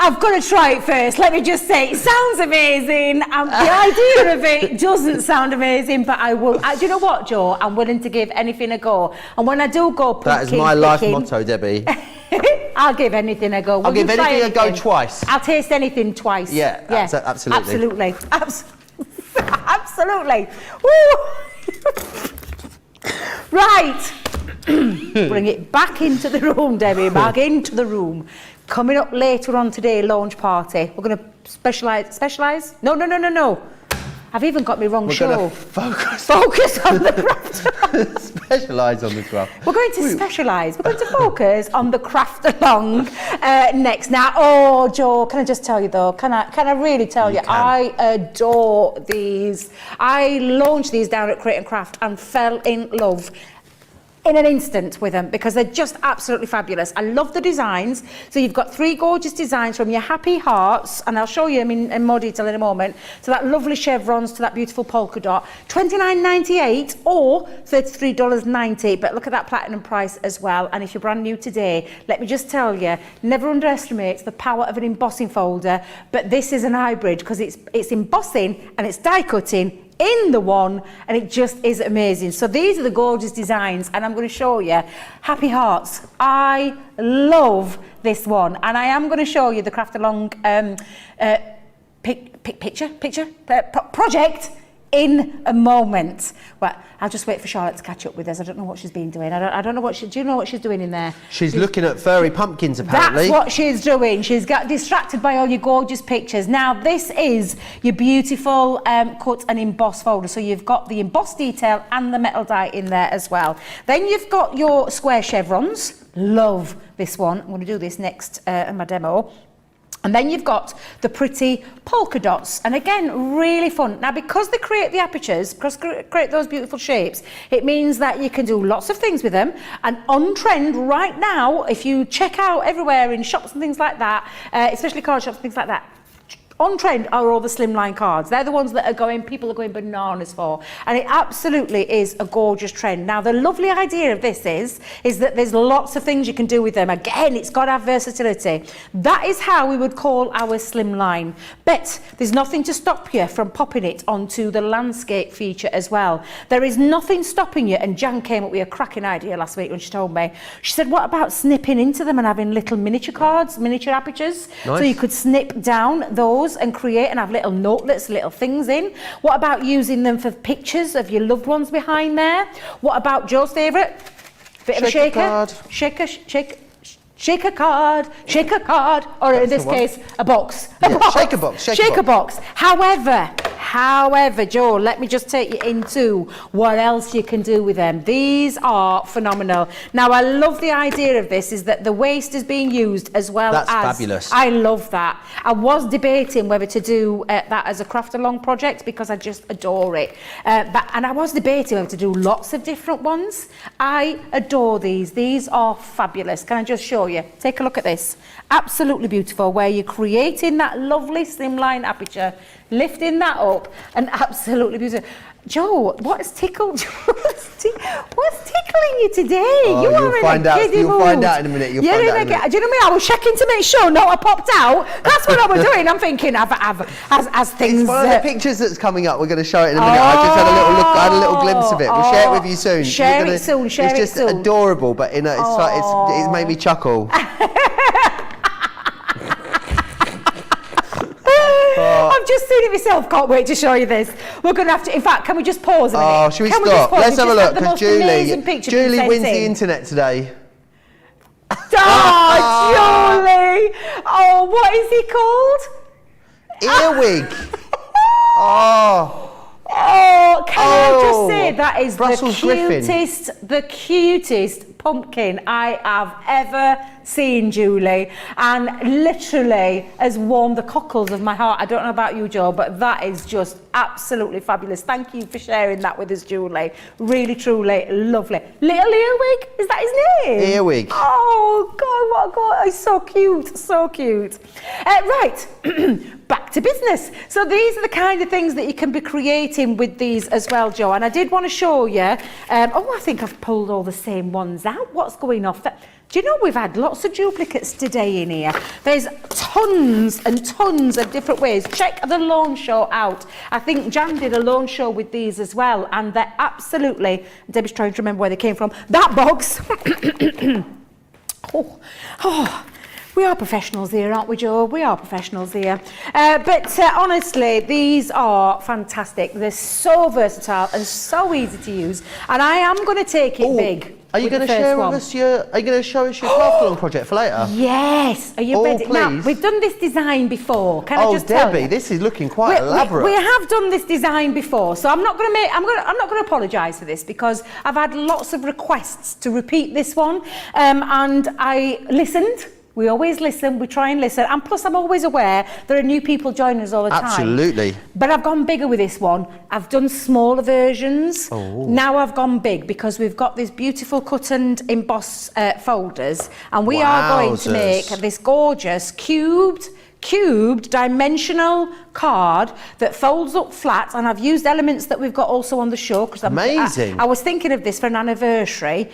I've got to try it first. Let me just say, it sounds amazing. The idea of it doesn't sound amazing, but I will. Do you know what, Joe? I'm willing to give anything a go. And when I do go pumpkin That is my life picking, motto, Debbie. I'll give anything a go. I'll give anything a go twice. I'll taste anything twice. Yeah, absolutely. Absolutely. Woo! Right. Bring it back into the room, Debbie. Back into the room. Coming up later on today, launch party. We're going to specialise? No. I've even got me wrong show. We're going to focus on the craft. Specialise on the craft. We're going to specialise. We're going to focus on the craft along next. Now, oh, Joe, can I just tell you though? Can I really tell you? I adore these. I launched these down at Create and Craft and fell in love in an instant with them because they're just absolutely fabulous. I love the designs. So you've got 3 gorgeous designs from your happy hearts, and I'll show you them in more detail in a moment, to that lovely chevrons, to that beautiful polka dot. $29.98 or $33.90, but look at that platinum price as well. And if you're brand new today, let me just tell you, never underestimate the power of an embossing folder, but this is an hybrid because it's embossing and it's die cutting in the one, and it just is amazing. So these are the gorgeous designs, and I'm going to show you Happy Hearts. I love this one, and I am going to show you the craft along project in a moment. Well, I'll just wait for Charlotte to catch up with us. I don't know what she's been doing. I don't know what do you know what she's doing in there? She's looking at furry pumpkins, apparently. That's what she's doing. She's got distracted by all your gorgeous pictures. Now, this is your beautiful cut and emboss folder. So you've got the embossed detail and the metal die in there as well. Then you've got your square chevrons. Love this one. I'm going to do this next in my demo. And then you've got the pretty polka dots, and again, really fun. Now, because they create the apertures, because they create those beautiful shapes, it means that you can do lots of things with them. And on trend right now, if you check out everywhere in shops and things like that, especially card shops and things like that, on trend are all the slimline cards. They're the ones that people are going bananas for. And it absolutely is a gorgeous trend. Now, the lovely idea of this is that there's lots of things you can do with them. Again, it's got to have versatility. That is how we would call our slimline. But there's nothing to stop you from popping it onto the landscape feature as well. There is nothing stopping you. And Jan came up with a cracking idea last week when she told me. She said, what about snipping into them and having little miniature cards, miniature apertures? Nice. So you could snip down those and create and have little notelets, little things in. What about using them for pictures of your loved ones behind there? What about Joe's favourite? Bit of a shaker. Card. Shake a card, or in this case, a box. Shake a box. However, Joe, let me just take you into what else you can do with them. These are phenomenal. Now, I love the idea of this, is that the waste is being used as well. That's fabulous. I love that. I was debating whether to do that as a craft along project because I just adore it. And I was debating whether to do lots of different ones. I adore these. These are fabulous. Can I just show you? Take a look at this. Absolutely beautiful, where you're creating that lovely slimline aperture, lifting that up, and absolutely beautiful. Joe, what's tickled? What's tickling you today? Oh, you are in a giddy mood. You'll find out in a minute. Do you know what I mean? I was checking to make sure I popped out. That's what I was doing. I'm thinking, as things. It's one of the pictures that's coming up. We're going to show it in a minute. I just had a little look. I had a little glimpse of it. We'll share it with you soon. Share it soon. It's just adorable, but it's made me chuckle. I've just seen it myself. Can't wait to show you this. We're going to have to. In fact, can we just pause a minute? Oh, should we stop? Let's have a look, because Julie wins the in. internet today. Oh, Julie! Oh, what is he called? Earwig. that is Brussels Griffin. the cutest pumpkin I have ever seen, Julie, and literally has warmed the cockles of my heart. I don't know about you, Joe, but that is just absolutely fabulous. Thank you for sharing that with us, Julie. Really, truly lovely. Little Earwig, is that his name? Earwig. Oh, God, what he's so cute, so cute. Right, back to business. So these are the kind of things that you can be creating with these as well, Joe. And I did want to show you, I think I've pulled all the same ones out. What's going off? Do you know we've had lots of duplicates today in here? There's tons and tons of different ways. Check the lawn show out. I think Jan did a lawn show with these as well, and they're absolutely, Debbie's trying to remember where they came from. That box. We are professionals here, aren't we, Joe? We are professionals here. But honestly, these are fantastic. They're so versatile and so easy to use. And I am going to take it big. Are you going to share with us your craft along project for later? Yes. Are you ready? Please. Now, we've done this design before. Can I just tell Debbie, you? this is looking quite elaborate. We have done this design before, so I'm not going to apologise for this because I've had lots of requests to repeat this one, and I listened. We always listen, we try and listen, and plus I'm always aware there are new people joining us all the time. Absolutely. But I've gone bigger with this one. I've done smaller versions. Now I've gone big because we've got these beautiful cut and emboss folders, and we are going to make this gorgeous cubed dimensional card that folds up flat, and I've used elements that we've got also on the show because amazing. I was thinking of this for an anniversary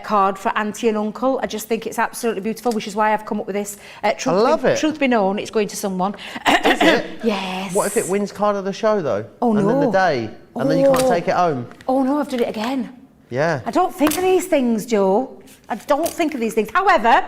card for auntie and uncle. I just think it's absolutely beautiful, which is why I've come up with this. I love it. Truth be known, it's going to someone. Is it? Yes. What if it wins card of the show though? Oh, and no. then the day, and then you can't take it home. Oh no, I've done it again. Yeah. I don't think of these things, Joe. I don't think of these things. However,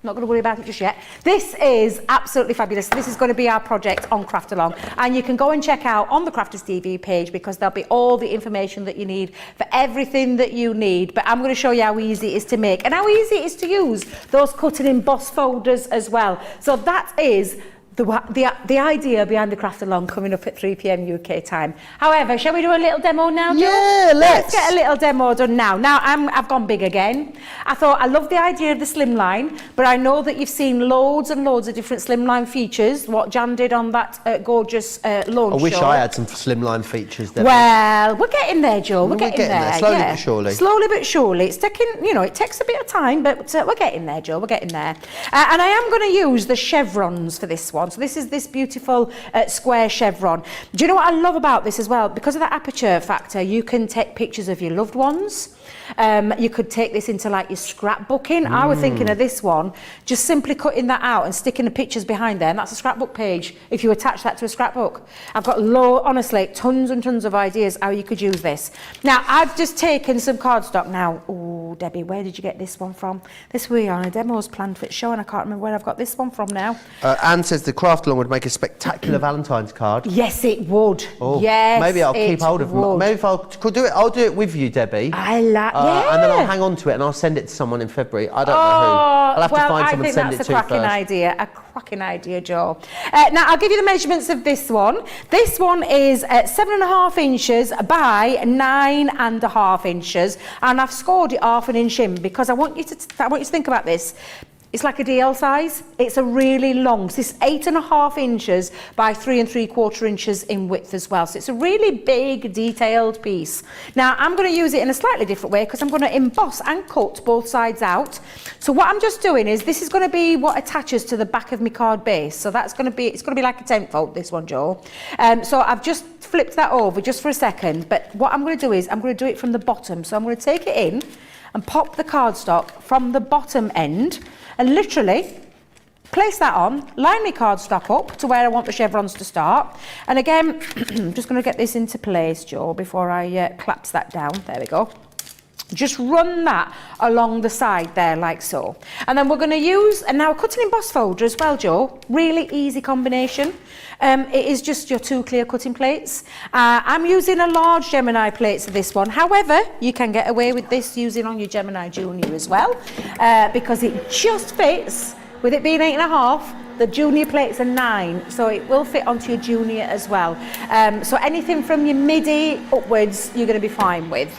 not going to worry about it just yet. This is absolutely fabulous. This is going to be our project on Craft Along, and you can go and check out on the Crafters TV page because there'll be all the information that you need for everything that you need. But I'm going to show you how easy it is to make and how easy it is to use those cut and emboss folders as well. So that is the idea behind the Craft Along coming up at 3 p.m. UK time. However, shall we do a little demo now, Joe? Yeah, let's get a little demo done now. Now, I've gone big again. I thought I love the idea of the slimline, but I know that you've seen loads and loads of different slimline features, what Jan did on that gorgeous launch show. I wish I had some slimline features, Debbie. Well, we're getting there, Joe. We're getting there. Slowly but surely. Slowly but surely. It's taking, it takes a bit of time, but we're getting there, Joe. We're getting there. And I am going to use the chevrons for this one. So this is this beautiful square chevron. Do you know what I love about this as well? Because of that aperture factor, you can take pictures of your loved ones. You could take this into like your scrapbooking. I was thinking of this one, just simply cutting that out and sticking the pictures behind there, and that's a scrapbook page if you attach that to a scrapbook. I've got honestly, tons and tons of ideas how you could use this. Now, I've just taken some cardstock now. Oh, Debbie, where did you get this one from? This we are on a demo's planned for its show, and I can't remember where I've got this one from now. Anne says the Craft Along would make a spectacular Valentine's card. Yes, it would. Oh, yes, maybe I'll keep hold of them. Maybe if I could do it, I'll do it with you, Debbie. I like and then I'll hang on to it and I'll send it to someone in February. I don't know who. I'll have to find someone to send it to first. I think that's a cracking idea, Joe. Now, I'll give you the measurements of this one. This one is 7.5 inches by 9.5 inches, and I've scored it half an inch in because I want you to think about this. It's like a DL size. It's a really long. So it's 8.5 inches by 3 3/4 inches in width as well. So it's a really big, detailed piece. Now, I'm going to use it in a slightly different way because I'm going to emboss and cut both sides out. So what I'm just doing is this is going to be what attaches to the back of my card base. So it's going to be like a 10-fold, this one, Joe. So I've just flipped that over just for a second. But what I'm going to do is I'm going to do it from the bottom. So I'm going to take it in and pop the cardstock from the bottom end and literally place that on, line my cardstock up to where I want the chevrons to start. And again, I'm just going to get this into place, Joe, before I collapse that down. There we go. Just run that along the side there like so. And then we're going to use, and now a cut and emboss folder as well, Joe. Really easy combination. It is just your 2 clear cutting plates. I'm using a large Gemini plate for this one. However, you can get away with this using on your Gemini Junior as well, because it just fits, with it being 8.5, The junior plates are 9, so it will fit onto your junior as well. So anything from your midi upwards, you're going to be fine with.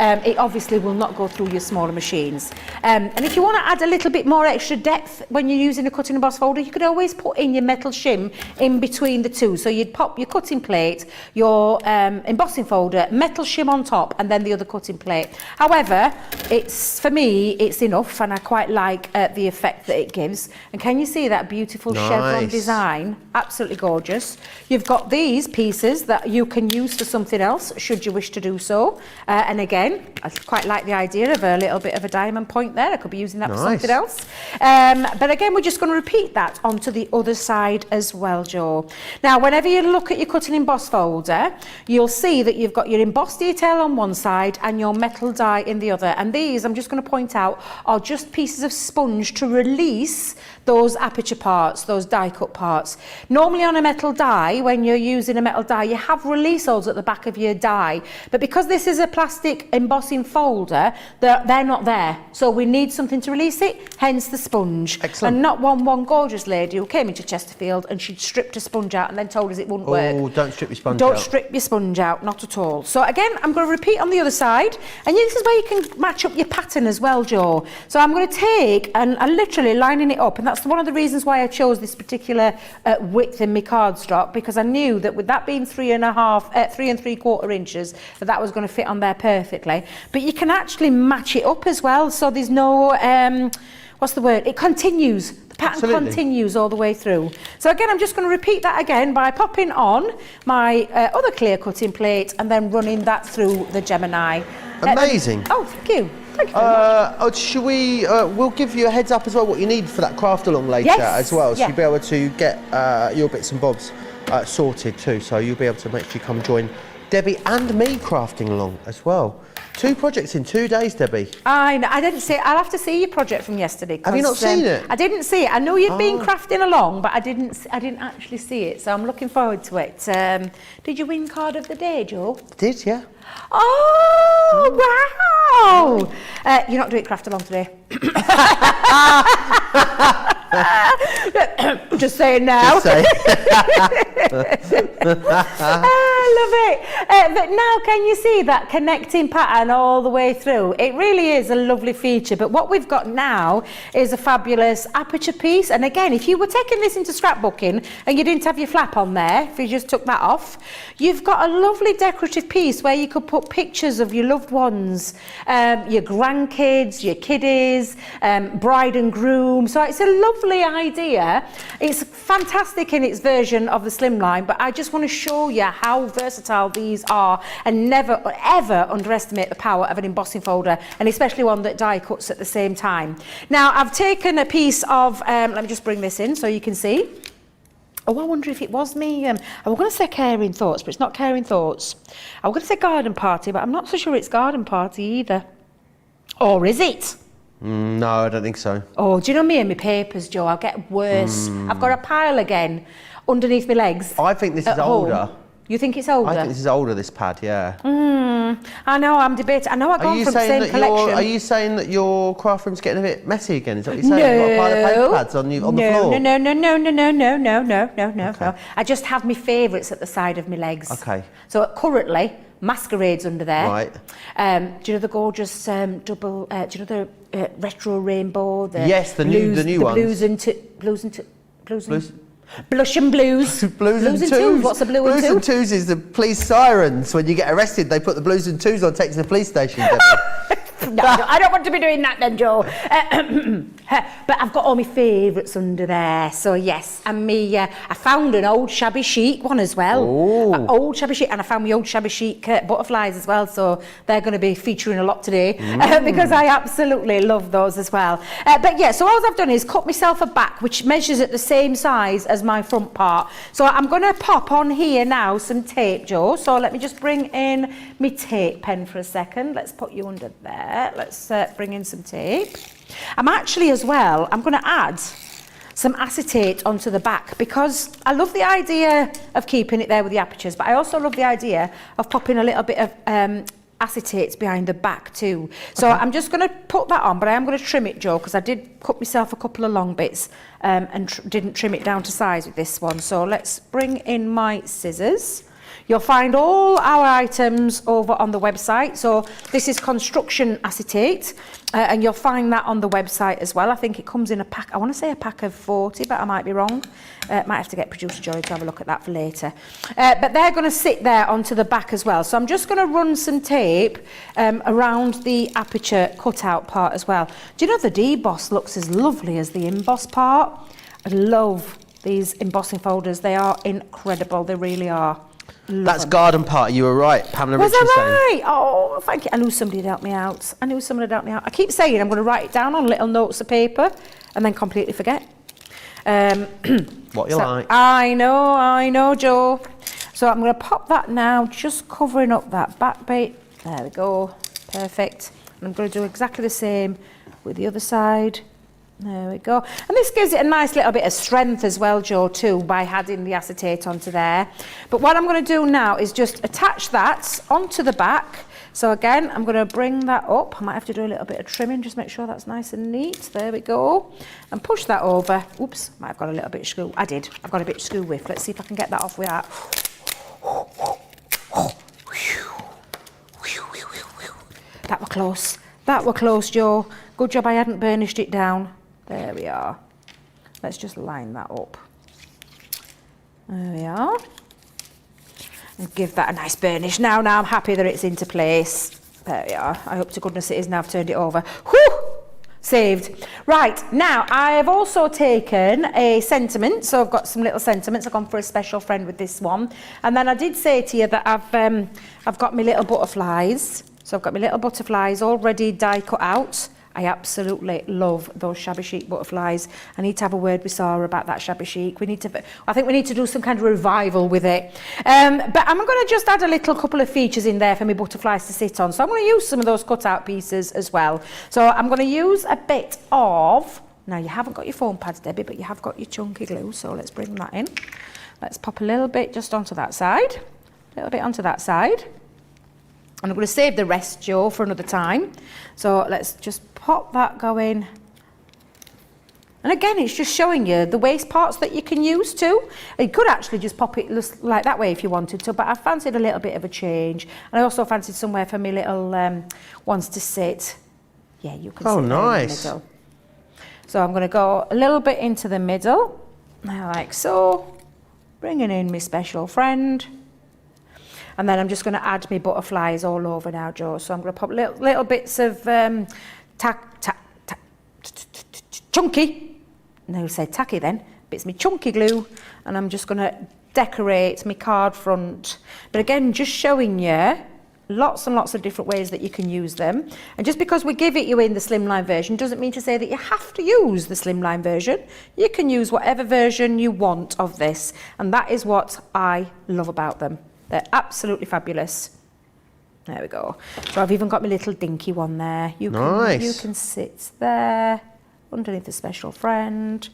It obviously will not go through your smaller machines. And if you want to add a little bit more extra depth when you're using a cut and emboss folder, you could always put in your metal shim in between the two. So you'd pop your cutting plate, your embossing folder, metal shim on top, and then the other cutting plate. However, for me, it's enough, and I quite like the effect that it gives. And can you see that beautiful chevron design? Absolutely gorgeous. You've got these pieces that you can use for something else, should you wish to do so. And again, I quite like the idea of a little bit of a diamond point there. I could be using that for something else. But again, we're just going to repeat that onto the other side as well, Joe. Now, whenever you look at your cut and emboss folder, you'll see that you've got your emboss detail on one side and your metal die in the other. And these, I'm just going to point out, are just pieces of sponge to release those aperture parts, those die cut parts. Normally on a metal die, when you're using a metal die, you have release holes at the back of your die. But because this is a plastic embossing folder, they're not there. So we need something to release it, hence the sponge. Excellent. And not one gorgeous lady who came into Chesterfield and she'd stripped a sponge out and then told us it wouldn't work. Oh, don't strip your sponge out. Don't strip your sponge out, not at all. So again, I'm going to repeat on the other side. And this is where you can match up your pattern as well, Joe. So I'm going to take and I'm literally lining it up. And that's one of the reasons why I chose this particular width in my cardstock, because I knew that with that being 3 3/4 inches, that was going to fit on there perfectly. But you can actually match it up as well. So there's no, what's the word? It continues. The pattern continues all the way through. So again, I'm just going to repeat that again by popping on my other clear cutting plate and then running that through the Gemini. Amazing. Oh, thank you. Thank you very much. Should we, we'll give you a heads up as well what you need for that craft along later as well. So you'll be able to get your bits and bobs sorted too. So you'll be able to make sure you come join Debbie and me crafting along as well. 2 projects in 2 days, Debbie. I didn't see it. I'll have to see your project from yesterday. Have you not seen it? I didn't see it. I know you've been crafting along, but I didn't actually see it. So I'm looking forward to it. Did you win card of the day, Joe? Did, yeah. Oh, wow! You're not doing craft along today. Just saying now. Just saying. I love it. But now can you see that connecting pattern all the way through? It really is a lovely feature. But what we've got now is a fabulous aperture piece. And again, if you were taking this into scrapbooking and you didn't have your flap on there, if you just took that off, you've got a lovely decorative piece where you could put pictures of your loved ones, your grandkids, your kiddies, bride and groom. So it's a lovely idea. It's fantastic in its version of the slimline, but I just want to show you how versatile these are, and never ever underestimate the power of an embossing folder, and especially one that die cuts at the same time. Now I've taken a piece of, let me just bring this in so you can see. Oh, I wonder if it was me. I was going to say Caring Thoughts, but it's not Caring Thoughts. I was going to say Garden Party, but I'm not so sure it's Garden Party either. Or is it? No, I don't think so. Oh, do you know me and my papers, Joe? I'll get worse. I've got a pile again underneath my legs. I think this is older. You think it's older? I think this is older, this pad, yeah. I know, I'm debating. I know I've gone from the same collection. Are you saying that your craft room's getting a bit messy again? Is that what you're saying? You've got a pile of paper pads on the floor? No. I just have my favourites at the side of my legs. Okay. So currently, Masquerade's under there. Right. Do you know the gorgeous double, do you know the retro rainbow? Yes, the new ones. Blush and blues. Blues and twos. What's a blue and two? Blues and twos is the police sirens. When you get arrested, they put the blues and twos on, take to the police station. No, I don't want to be doing that then, Joe. But I've got all my favourites under there. So yes, and I found an old shabby chic one as well. Old shabby chic, and I found my old shabby chic butterflies as well. So they're going to be featuring a lot today because I absolutely love those as well. But yeah, so all I've done is cut myself a back which measures at the same size as my front part. So I'm going to pop on here now some tape, Joe. So let me just bring in my tape pen for a second. Let's put you under there. Let's bring in some tape. I'm actually as well, I'm going to add some acetate onto the back because I love the idea of keeping it there with the apertures, but I also love the idea of popping a little bit of acetates behind the back too. So I'm just going to put that on, but I am going to trim it, Joe, because I did cut myself a couple of long bits and didn't trim it down to size with this one. So let's bring in my scissors. You'll find all our items over on the website. So this is construction acetate, and you'll find that on the website as well. I think it comes in a pack, I want to say a pack of 40, but I might be wrong. Might have to get producer Joy to have a look at that for later. But they're going to sit there onto the back as well. So I'm just going to run some tape around the aperture cutout part as well. Do you know the deboss looks as lovely as the emboss part? I love these embossing folders. They are incredible. They really are. That's garden party. You were right, Pamela Was Richardson. I right? Oh, thank you. I knew somebody would help me out. I keep saying I'm going to write it down on little notes of paper and then completely forget. What you like. I know, Joe. So I'm going to pop that now, just covering up that back bit. There we go. Perfect. And I'm going to do exactly the same with the other side. There we go. And this gives it a nice little bit of strength as well, Joe, too, by adding the acetate onto there. But what I'm going to do now is just attach that onto the back. So again, I'm going to bring that up. I might have to do a little bit of trimming, just make sure that's nice and neat. There we go. And push that over. Oops, might have got a little bit of screw. I did. I've got a bit of screw width. Let's see if I can get that off with that. That were close. That were close, Joe. Good job I hadn't burnished it down. There we are. Let's just line that up. There we are. And give that a nice burnish. Now I'm happy that it's into place. There we are. I hope to goodness it is now. I've turned it over. Whew! Saved. Right, now I have also taken a sentiment. So I've got some little sentiments. I've gone for a special friend with this one. And then I did say to you that I've got my little butterflies. So I've got my little butterflies already die cut out. I absolutely love those shabby chic butterflies. I need to have a word with Sarah about that shabby chic. I think we need to do some kind of revival with it. But I'm going to just add a couple of features in there for my butterflies to sit on. So I'm going to use some of those cutout pieces as well. So I'm going to use a bit of, now you haven't got your foam pads, Debbie, but you have got your chunky glue. So let's bring that in. Let's pop a little bit just onto that side. A little bit onto that side. And I'm going to save the rest, Joe, for another time. So let's just pop that going. And again, it's just showing you the waste parts that you can use too. You could actually just pop it like that way if you wanted to, but I fancied a little bit of a change. And I also fancied somewhere for me little ones to sit. Yeah, you can sit there in the middle. So I'm going to go a little bit into the middle, like so. Bringing in my special friend. And then I'm just going to add my butterflies all over now, Joe. So I'm going to pop little bits of chunky. No, say tacky then. Bits of my chunky glue. And I'm just going to decorate my card front. But again, just showing you lots and lots of different ways that you can use them. And just because we give it you in the slimline version doesn't mean to say that you have to use the slimline version. You can use whatever version you want of this. And that is what I love about them. They're absolutely fabulous. There we go. So I've even got my little dinky one there. You can sit there underneath the special friend.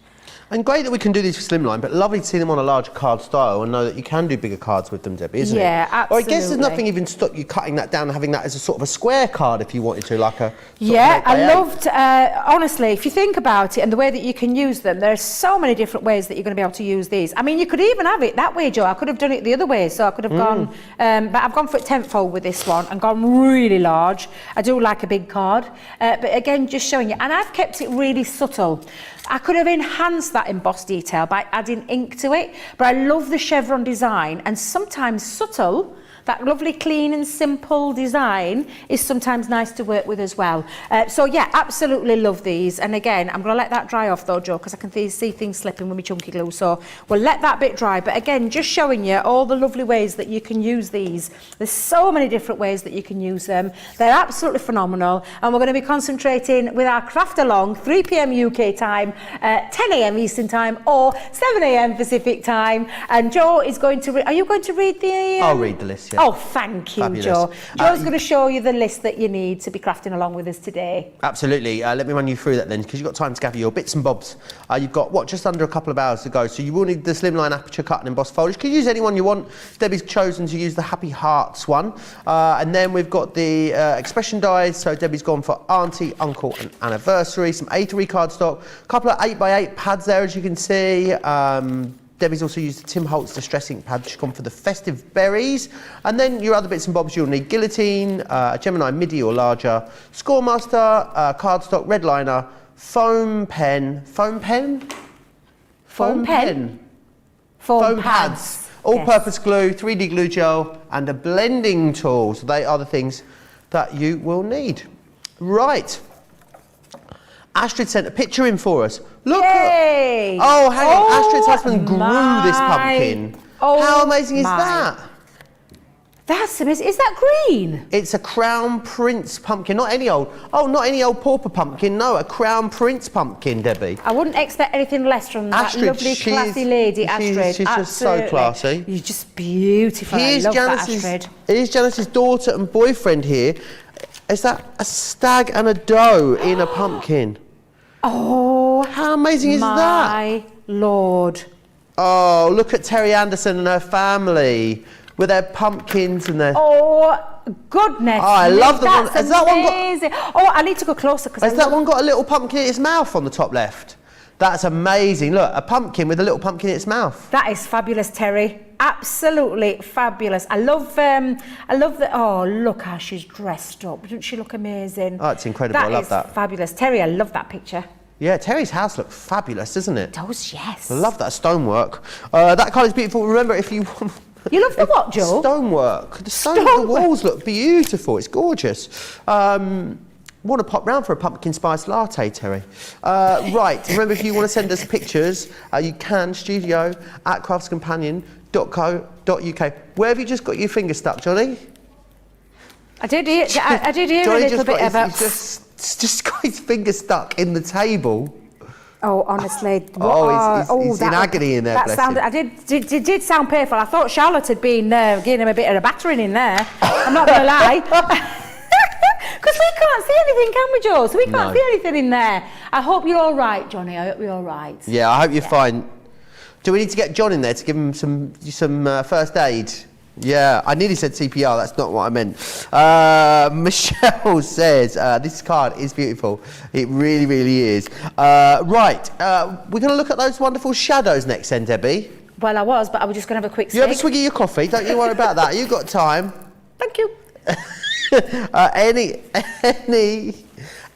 And great that we can do these for slimline, but lovely to see them on a larger card style and know that you can do bigger cards with them, Debbie, isn't it? Yeah, absolutely. Or I guess there's nothing even stop you cutting that down and having that as a sort of a square card if you wanted to, like a... Yeah, I loved, honestly, if you think about it and the way that you can use them, there's so many different ways that you're going to be able to use these. I mean, you could even have it that way, Joe. I could have done it the other way, so I could have gone, but I've gone for a 10th fold with this one and gone really large. I do like a big card, but again, just showing you. And I've kept it really subtle. I could have enhanced that embossed detail by adding ink to it, but I love the chevron design, and sometimes subtle, that lovely clean and simple design is sometimes nice to work with as well. So yeah, absolutely love these. And again, I'm going to let that dry off though, Joe, because I can see things slipping with my chunky glue. So we'll let that bit dry. But again, just showing you all the lovely ways that you can use these. There's so many different ways that you can use them. They're absolutely phenomenal. And we're going to be concentrating with our craft along 3 p.m. UK time, 10 a.m. Eastern time, or 7 a.m. Pacific time. And Joe is going to are you going to read the... I'll read the list, yeah. it. Oh, thank you, Fabulous. Joe. Joe's going to show you the list that you need to be crafting along with us today. Absolutely. Let me run you through that then, because you've got time to gather your bits and bobs. You've got, just under a couple of hours to go. So you will need the slimline aperture cut and embossed foliage. You can use any one you want. Debbie's chosen to use the Happy Hearts one. And then we've got the expression dies. So Debbie's gone for auntie, uncle and anniversary. Some A3 cardstock. A couple of 8x8 pads there, as you can see. Debbie's also used the Tim Holtz Distress ink pad. She's gone for the festive berries. And then your other bits and bobs, you'll need guillotine, a Gemini midi or larger, Scoremaster, cardstock, red liner, foam pen. Foam pen? Foam pen? Foam pads. All-purpose glue, 3D glue gel, and a blending tool. So they are the things that you will need. Right. Astrid sent a picture in for us. Look Yay! Oh, hang on. Astrid's husband grew this pumpkin. How amazing is that? That's amazing. Is that green? It's a Crown Prince pumpkin. Not any old pauper pumpkin. No, a Crown Prince pumpkin, Debbie. I wouldn't expect anything less from that lovely, classy lady, Astrid. She's just so classy. You're just beautiful. I love that, Astrid. Here's Janice's daughter and boyfriend here. Is that a stag and a doe in a pumpkin? Oh, how amazing is that? My Lord. Oh, look at Terry Anderson and her family with their pumpkins and their... Oh, goodness. Oh, I love the one. Has that one got... Oh, I need to go closer because... Has that one got a little pumpkin in its mouth on the top left? That's amazing. Look, a pumpkin with a little pumpkin in its mouth. That is fabulous, Terry. Absolutely fabulous. I love the... Oh, look how she's dressed up. Doesn't she look amazing? Oh, it's incredible. I love that. That is fabulous. Terry, I love that picture. Yeah, Terry's house looks fabulous, doesn't it? It does, yes. I love that stonework. That colour's beautiful. Remember, if you want... You love the what, Joe? Stonework. The walls look beautiful. It's gorgeous. Want to pop round for a pumpkin spice latte, Terry? Right, remember if you want to send us pictures, you can, studio@craftscompanion.co.uk. Where have you just got your finger stuck, Johnny? I did hear a little bit about... He's just got his finger stuck in the table. Oh, honestly. He's in agony in there, that sounded, it did sound painful. I thought Charlotte had been giving him a bit of a battering in there. I'm not going to lie. Because we can't see anything, can we, Joe? So we can't see anything in there. I hope you're all right, Johnny. I hope you're all right. Yeah, I hope you're fine. Do we need to get John in there to give him some first aid? Yeah, I nearly said CPR. That's not what I meant. Michelle says, this card is beautiful. It really, really is. Right, we're going to look at those wonderful shadows next then, Debbie. Well, I was, but I was just going to have a quick You have a swig of your coffee. Don't you worry about that. You've got time. Thank you.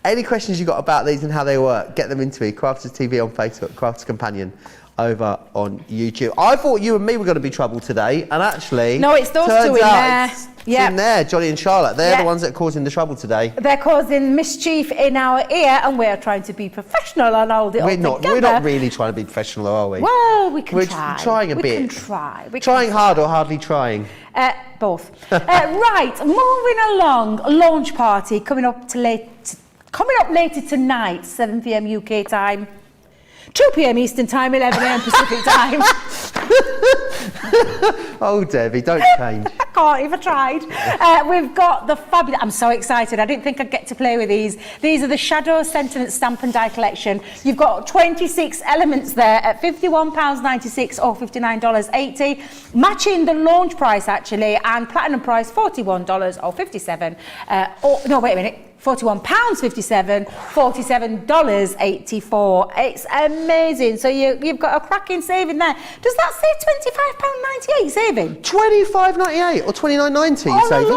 Any questions you got about these and how they work, get them into me. Crafters TV on Facebook, Crafters Companion over on YouTube. I thought you and me were going to be trouble today, and actually... No, it's those two in there. It's in there, Johnny and Charlotte. They're the ones that are causing the trouble today. They're causing mischief in our ear, and we're trying to be professional and hold it all together. We're not really trying to be professional, are we? Well, we can try. We're trying a bit. We can try. Trying hard or hardly trying? Both. Right, moving along. Launch party coming up later tonight, 7 p.m. UK time. 2 p.m. Eastern time, 11 a.m. Pacific time. Oh, Debbie, don't change. I can't if I tried. We've got the fabulous... I'm so excited. I didn't think I'd get to play with these. These are the Shadow Sentiment Stamp and Die Collection. You've got 26 elements there at £51.96 or $59.80, matching the launch price, actually, and platinum price, $41 or $57. No, wait a minute. £41.57, $47.84. It's amazing. So you've got a cracking saving there. Does that say £25.98 saving? £25.98 or £29.90 saving?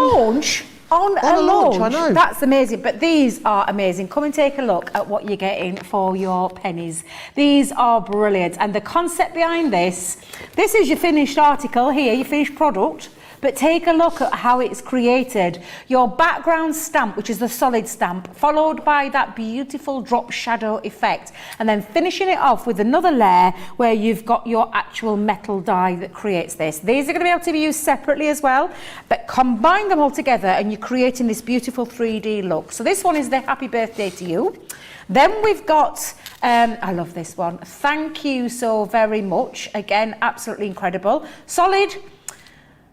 On a launch, I know. That's amazing. But these are amazing. Come and take a look at what you're getting for your pennies. These are brilliant. And the concept behind this is your finished article here, your finished product. But take a look at how it's created. Your background stamp, which is the solid stamp, followed by that beautiful drop shadow effect, and then finishing it off with another layer where you've got your actual metal die that creates this. These are going to be able to be used separately as well, but combine them all together and you're creating this beautiful 3D look. So this one is the happy birthday to you. Then we've got, I love this one. Thank you so very much. Again, absolutely incredible. Solid.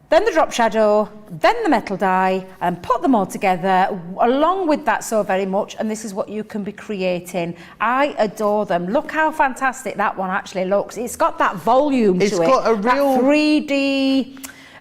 then the drop shadow, then the metal die, and put them all together along with that so very much, and this is what you can be creating. I adore them. Look how fantastic that one actually looks. It's got that volume to it. It's got a real...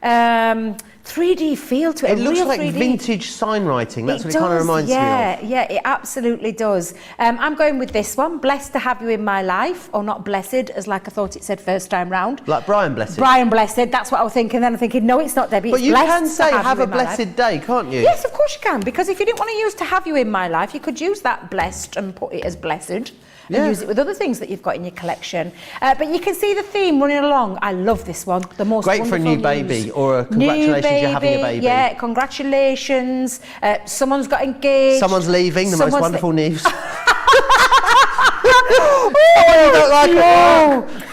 That 3D feel to it. It looks like 3D. vintage sign writing. That's what it kind of reminds me of. Yeah, it absolutely does. I'm going with this one. Blessed to have you in my life, or not blessed, as like I thought it said first time round. Like Brian Blessed. Brian Blessed, that's what I was thinking. Then I'm thinking, no, it's not, Debbie. But it's you blessed can say to have you a in my life. blessed day, can't you? Yes, of course you can, because if you didn't want to use to have you in my life, you could use that blessed and put it as blessed. And use it with other things that you've got in your collection. But you can see the theme running along. I love this one. The most great for a new baby or a congratulations you're having a baby. Yeah, congratulations. Someone's got engaged. Someone's leaving, the most wonderful news. Oh, don't like it.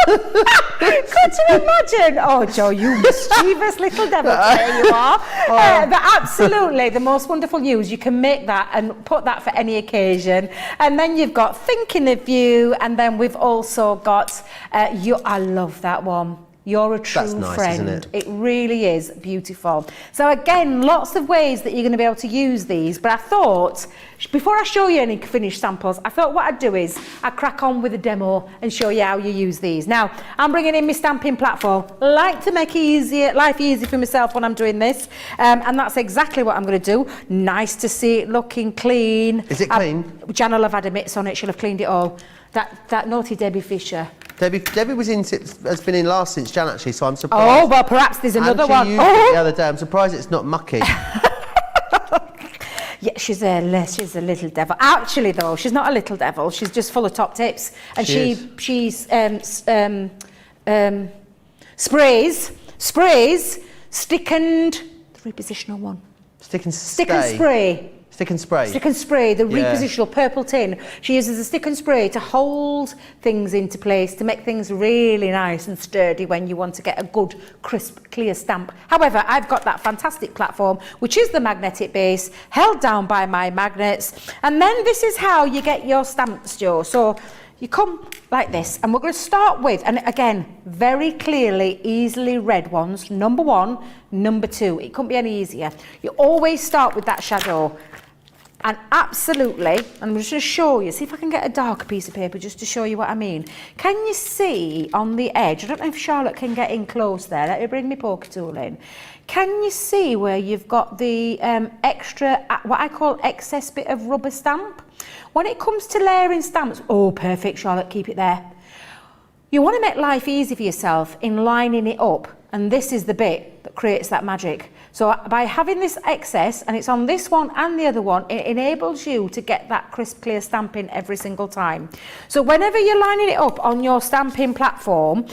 Could you imagine? Oh, Joe, you mischievous little devil. There you are. But absolutely, the most wonderful news. You can make that and put that for any occasion. And then you've got thinking of you, and then we've also got you. I love that one. You're a true nice, friend. isn't It really is beautiful. So again, lots of ways that you're going to be able to use these. But I thought, before I show you any finished samples, I thought what I'd do is I'd crack on with a demo and show you how you use these. Now, I'm bringing in my stamping platform. I like to make life easy for myself when I'm doing this. And that's exactly what I'm going to do. Nice to see it looking clean. Is it clean? Jan will have had a mitts on it. She'll have cleaned it all. That naughty Debbie Fisher. Debbie has been in last since Jan actually, so I'm surprised. Oh, well, perhaps there's another one. Used it the other day. I'm surprised it's not mucky. Yeah, she's a little devil. Actually, though, she's not a little devil. She's just full of top tips, and she sprays stick and the repositional one. Stick and spray. Stick and spray. Stick and spray, the repositional purple tin. She uses a stick and spray to hold things into place, to make things really nice and sturdy when you want to get a good, crisp, clear stamp. However, I've got that fantastic platform, which is the magnetic base, held down by my magnets. And then this is how you get your stamps, Joe. So you come like this, and we're going to start with, and again, very clearly, easily read ones. Number 1, number 2. It couldn't be any easier. You always start with that shadow. And absolutely, and I'm just going to show you, see if I can get a darker piece of paper just to show you what I mean. Can you see on the edge, I don't know if Charlotte can get in close there, let me bring my poker tool in. Can you see where you've got the extra, what I call excess bit of rubber stamp? When it comes to layering stamps, oh perfect Charlotte, keep it there. You want to make life easy for yourself in lining it up, and this is the bit that creates that magic. So by having this excess, and it's on this one and the other one, it enables you to get that crisp, clear stamping every single time. So whenever you're lining it up on your stamping platform,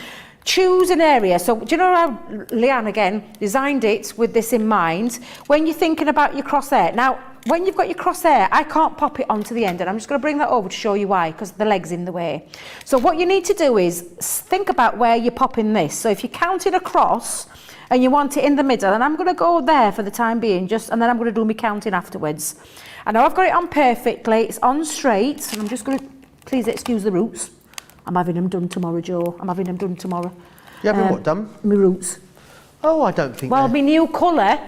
choose an area. So do you know how Leanne, again, designed it with this in mind? When you're thinking about your crosshair. Now, when you've got your crosshair, I can't pop it onto the end, and I'm just going to bring that over to show you why, because the leg's in the way. So what you need to do is think about where you're popping this. So if you're counting across, and you want it in the middle, and I'm going to go there for the time being, and then I'm going to do my counting afterwards. I know I've got it on perfectly, it's on straight, and I'm just going to, please excuse the roots. I'm having them done tomorrow, Joe. I'm having them done tomorrow. You having what done? My roots. Oh, I don't think well, my new colour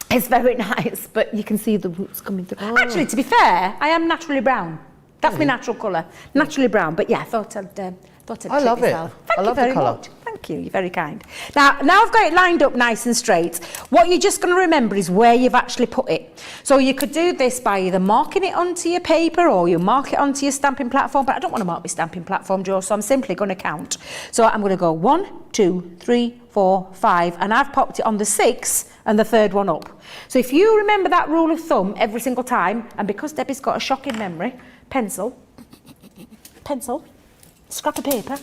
is very nice, but you can see the roots coming through. Oh. Actually, to be fair, I am naturally brown. That's my natural colour, naturally brown. But yeah, I thought I'd I love myself. it. Thank I you love very the colour. much. Thank you, you're very kind. Now I've got it lined up nice and straight. What you're just going to remember is where you've actually put it. So you could do this by either marking it onto your paper or you mark it onto your stamping platform, but I don't want to mark my stamping platform, Joe, so I'm simply going to count. So I'm going to go 1, 2, 3, 4, 5, and I've popped it on the 6 and the third one up. So if you remember that rule of thumb every single time, and because Debbie's got a shocking memory, pencil, scrap of paper,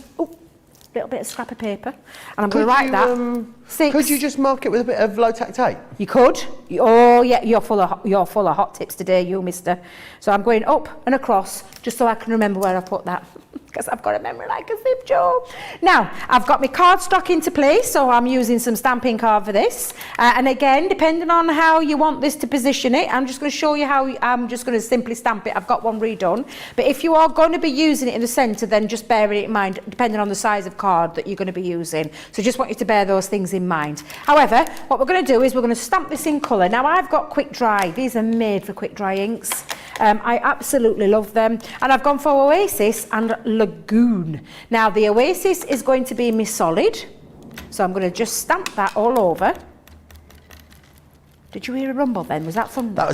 little bit of scrap of paper, and I'm going to write that. 6. Could you just mark it with a bit of low-tack tape? You could. Oh yeah, you're full of hot tips today, you mister. So I'm going up and across, just so I can remember where I put that. because I've got a memory like a sieve, Joe. Now, I've got my cardstock into place, so I'm using some stamping card for this. And again, depending on how you want this to position it, I'm just going to show you how I'm just going to simply stamp it. I've got one redone. But if you are going to be using it in the centre, then just bear it in mind, depending on the size of card that you're going to be using. So just want you to bear those things in mind. However, what we're going to do is we're going to stamp this in colour. Now, I've got quick dry. These are made for quick dry inks. I absolutely love them. And I've gone for Oasis and Lagoon. Now, the Oasis is going to be my solid. So I'm going to just stamp that all over. Did you hear a rumble then? Was that thunder? That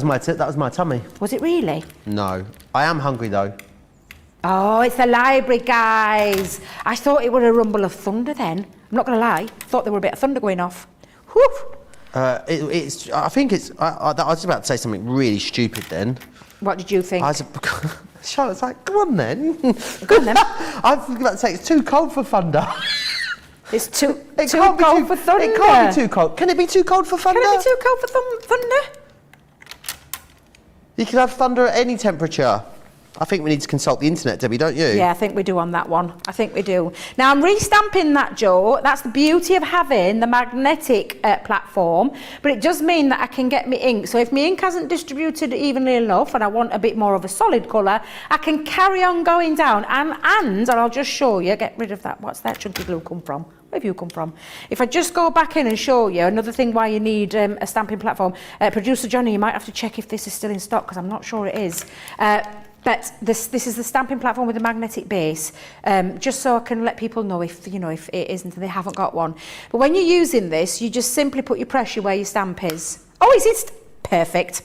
was my tummy. Was it really? No. I am hungry though. Oh, it's the library, guys. I thought it was a rumble of thunder then. I'm not going to lie. I thought there were a bit of thunder going off. Whew. I think it's... I was about to say something really stupid then. What did you think? Charlotte's like, go on then. Go on then. I was about to say, it's too cold for thunder. It's too cold for thunder. It can't be too cold. Can it be too cold for thunder? Can it be too cold for thunder? You can have thunder at any temperature. I think we need to consult the internet, Debbie, don't you? Yeah, I think we do on that one. I think we do. Now, I'm restamping that, Joe. That's the beauty of having the magnetic platform, but it does mean that I can get my ink. So if my ink hasn't distributed evenly enough and I want a bit more of a solid colour, I can carry on going down. And I'll just show you, get rid of that. What's that chunky glue come from? Where have you come from? If I just go back in and show you another thing why you need a stamping platform, producer Johnny, you might have to check if this is still in stock because I'm not sure it is. But this is the stamping platform with a magnetic base, just so I can let people know if it isn't and they haven't got one. But when you're using this, you just simply put your pressure where your stamp is. Oh, is it? Perfect.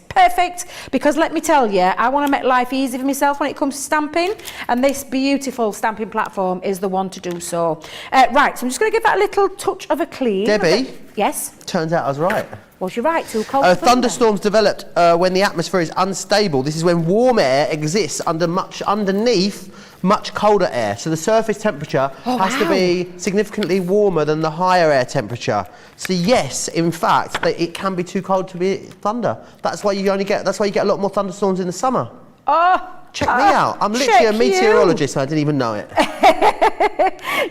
Because let me tell you, I want to make life easy for myself when it comes to stamping, and this beautiful stamping platform is the one to do so. Right, so I'm just going to give that a little touch of a clean. Debbie? Yes? Turns out I was right. Was you right? Too cold for thunder. Thunderstorms developed when the atmosphere is unstable. This is when warm air exists underneath much colder air. So the surface temperature has to be significantly warmer than the higher air temperature. So yes, in fact, it can be too cold to be thunder. That's why you get a lot more thunderstorms in the summer. Oh, check me out. I'm literally a meteorologist and I didn't even know it.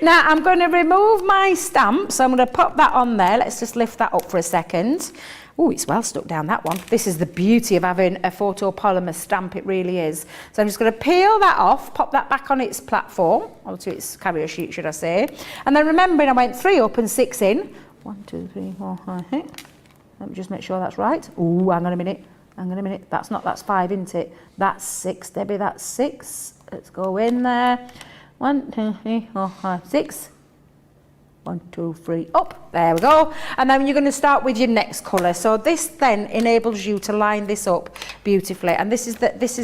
Now I'm going to remove my stamp, so I'm going to pop that on there. Let's just lift that up for a second. Oh, it's well stuck down, that one. This is the beauty of having a photopolymer stamp, it really is. So I'm just going to peel that off, pop that back on its platform, onto its carrier sheet, should I say. And then remembering I went 3 up and 6 in. 1, 2, 3, 4, 5, 6. Let me just make sure that's right. Oh, hang on a minute. That's 5, isn't it? That's 6, Debbie, that's 6. Let's go in there. 1, 2, 3, 4, 5, 6. 1, 2, 3, up. There we go. And then you're going to start with your next colour. So this then enables you to line this up beautifully. And this is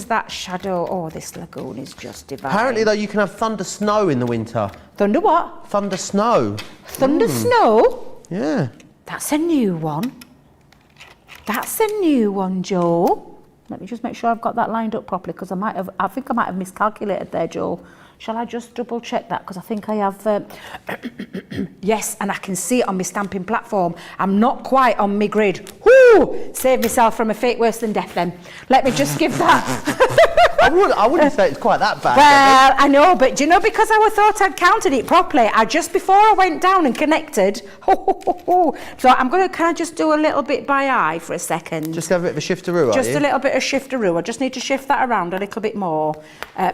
that shadow. Oh, this lagoon is just divine. Apparently, though, you can have thunder snow in the winter. Thunder what? Thunder snow. Thunder snow? Yeah. That's a new one. That's a new one, Joe. Let me just make sure I've got that lined up properly because I think I might have miscalculated there, Joe. Shall I just double check that? Because I think I have, yes, and I can see it on my stamping platform. I'm not quite on my grid. Whoo! Saved myself from a fate worse than death then. Let me just give that. I wouldn't say it's quite that bad. Well, I know, but do you know, because I thought I'd counted it properly, just before I went down and connected, so can I just do a little bit by eye for a second? Just have a bit of a shifteroo, Just a little bit of shifteroo. I just need to shift that around a little bit more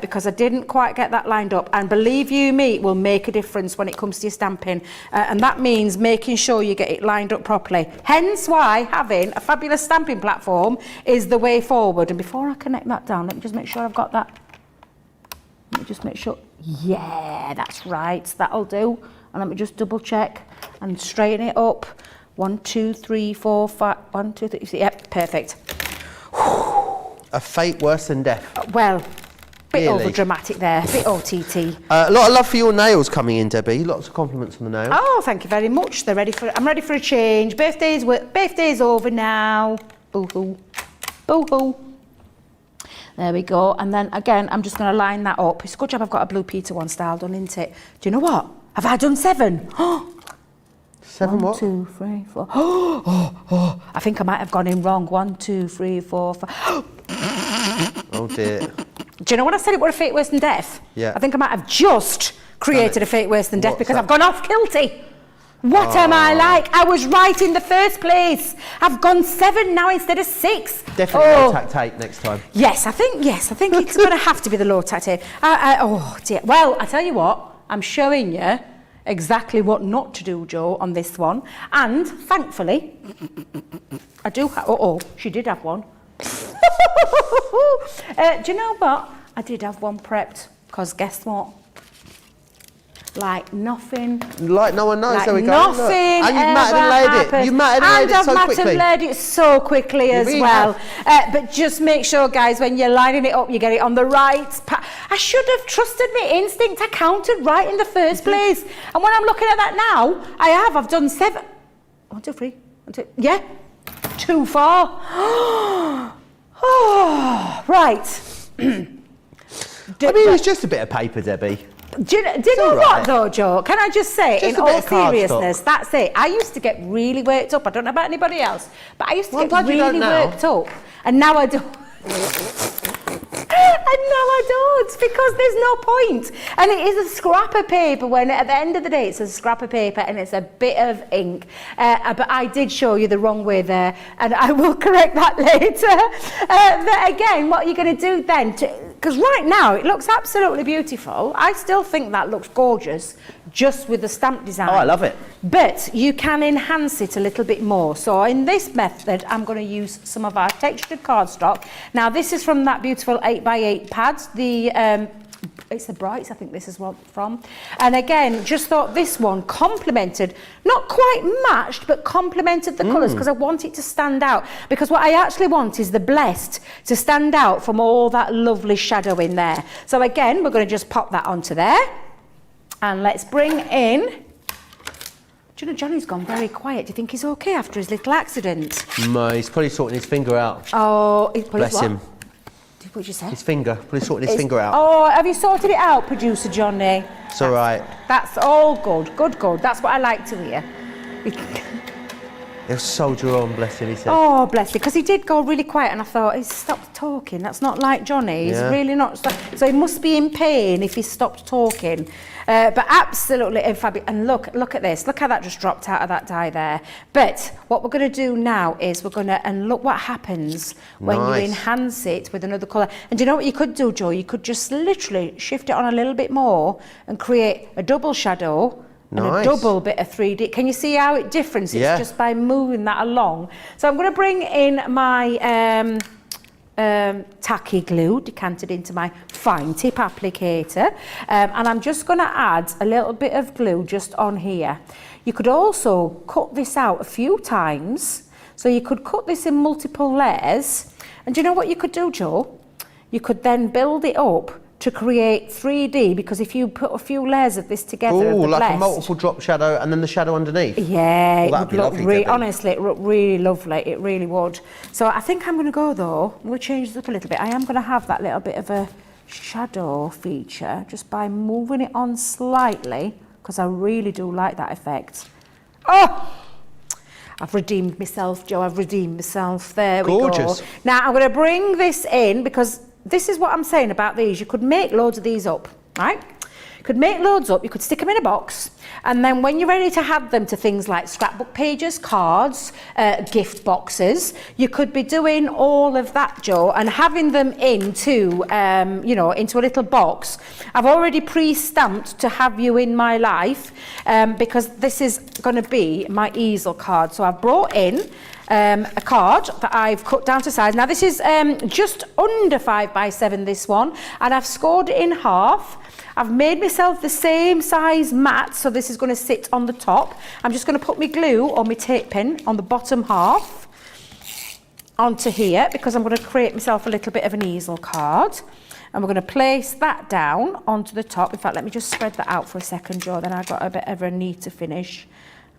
because I didn't quite get that lined up. And believe you me, it will make a difference when it comes to your stamping. And that means making sure you get it lined up properly. Hence why having a fabulous stamping platform is the way forward. And before I connect that down, let me just make sure I've got that. Let me just make sure. Yeah, that's right. That'll do. And let me just double check and straighten it up. 1, 2, 3, 4, 5. 1, 2, 3. Yep, perfect. A fate worse than death. Well, bit Really? over dramatic there, bit OTT. A lot of love for your nails coming in, Debbie. Lots of compliments on the nails. Oh, thank you very much. I'm ready for a change. Birthday's over now. Boo-hoo. Boo-hoo. There we go. And then again, I'm just going to line that up. It's a good job I've got a Blue Peter one style done, isn't it? Do you know what? Have I done 7? 7 what? 1, 2, 3, 4. Oh, I think I might have gone in wrong. 1, 2, 3, 4, 5. Oh dear. Do you know when I said it were a fate worse than death? Yeah. I think I might have just created a fate worse than death What's because that? I've gone off kilty. What am I like? I was right in the first place. I've gone 7 now instead of 6. Definitely low tack tape next time. Yes, I think it's going to have to be the low tack tape. Oh dear. Well, I tell you what, I'm showing you exactly what not to do, Joe, on this one. And thankfully, I do have, she did have one. Do you know what? I did have one prepped, because guess what? Like nothing. Like no one knows. Like there we go. nothing Look. And you've ever matted and laid happened. it. You've matted and laid it so I've quickly. matted and laid it so quickly as really well. But just make sure, guys, when you're lining it up, you get it on the right I should have trusted my instinct. I counted right in the first place. And when I'm looking at that now, I've done 7. 1, 2, 3. 1, 2. Yeah. 2, 4. Oh, right. I mean, it's just a bit of paper, Debbie. Do you know what though, Joe? Can I just say, Just in a bit all of cardstock. seriousness, that's it. I used to get really worked up. I don't know about anybody else, but I used to Well, I'm get glad you don't really now. worked up. And now I don't. And now I don't, because there's no point. And it is a scrap of paper when at the end of the day it's a scrap of paper and it's a bit of ink. But I did show you the wrong way there, and I will correct that later. But again, what are you going to do then? Because right now it looks absolutely beautiful. I still think that looks gorgeous, just with the stamp design. Oh, I love it. But you can enhance it a little bit more. So in this method, I'm going to use some of our textured cardstock. Now this is from that beautiful 8x8 pads. It's the Brights, I think this is what from. And again, just thought this one complemented, not quite matched, but complemented the colours, because I want it to stand out. Because what I actually want is the Blessed to stand out from all that lovely shadow in there. So again, we're going to just pop that onto there. And let's bring in... Do you know, Johnny's gone very quiet. Do you think he's okay after his little accident? No, he's probably sorting his finger out. Oh, he's probably Bless him. What did you say? His finger. Probably sorting his finger out. Oh, have you sorted it out, producer Johnny? It's all right. That's all good. Good. That's what I like to hear. He'll soldier on, bless him, he said. Oh, bless you. Because he did go really quiet and I thought, he's stopped talking. That's not like Johnny. He's really not. So he must be in pain if he stopped talking. But absolutely fabulous. And look at this. Look how that just dropped out of that die there. But what we're going to do now is we're going to, and look what happens when you enhance it with another colour. And do you know what you could do, Joe? You could just literally shift it on a little bit more and create a double shadow. And a double bit of 3D. Can you see how it differs? It's just by moving that along. So I'm going to bring in my tacky glue, decanted into my fine tip applicator. And I'm just going to add a little bit of glue just on here. You could also cut this out a few times. So you could cut this in multiple layers. And do you know what you could do, Joe? You could then build it up to create 3D, because if you put a few layers of this together, of the like Blessed, a multiple drop shadow and then the shadow underneath. Yeah, Well, it would look honestly, it would look really lovely. It really would. So I think I'm going to go though. I'm going to change this up a little bit. I am going to have that little bit of a shadow feature just by moving it on slightly, because I really do like that effect. Oh! I've redeemed myself, Joe. I've redeemed myself. There we go. Gorgeous. Now I'm going to bring this in, because this is what I'm saying about these. You could make loads of these up, right? You could make loads up, you could stick them in a box, and then when you're ready to have them to things like scrapbook pages, cards, gift boxes, you could be doing all of that, Joe, and having them into, into a little box. I've already pre-stamped to have you in my life, because this is going to be my easel card. So I've brought in a card that I've cut down to size. Now this is just under 5x7, this one, and I've scored it in half. I've made myself the same size mat, so this is going to sit on the top. I'm just going to put my glue or my tape pin on the bottom half onto here, because I'm going to create myself a little bit of an easel card. And we're going to place that down onto the top. In fact, let me just spread that out for a second, Joe, then I've got a bit of a neater finish.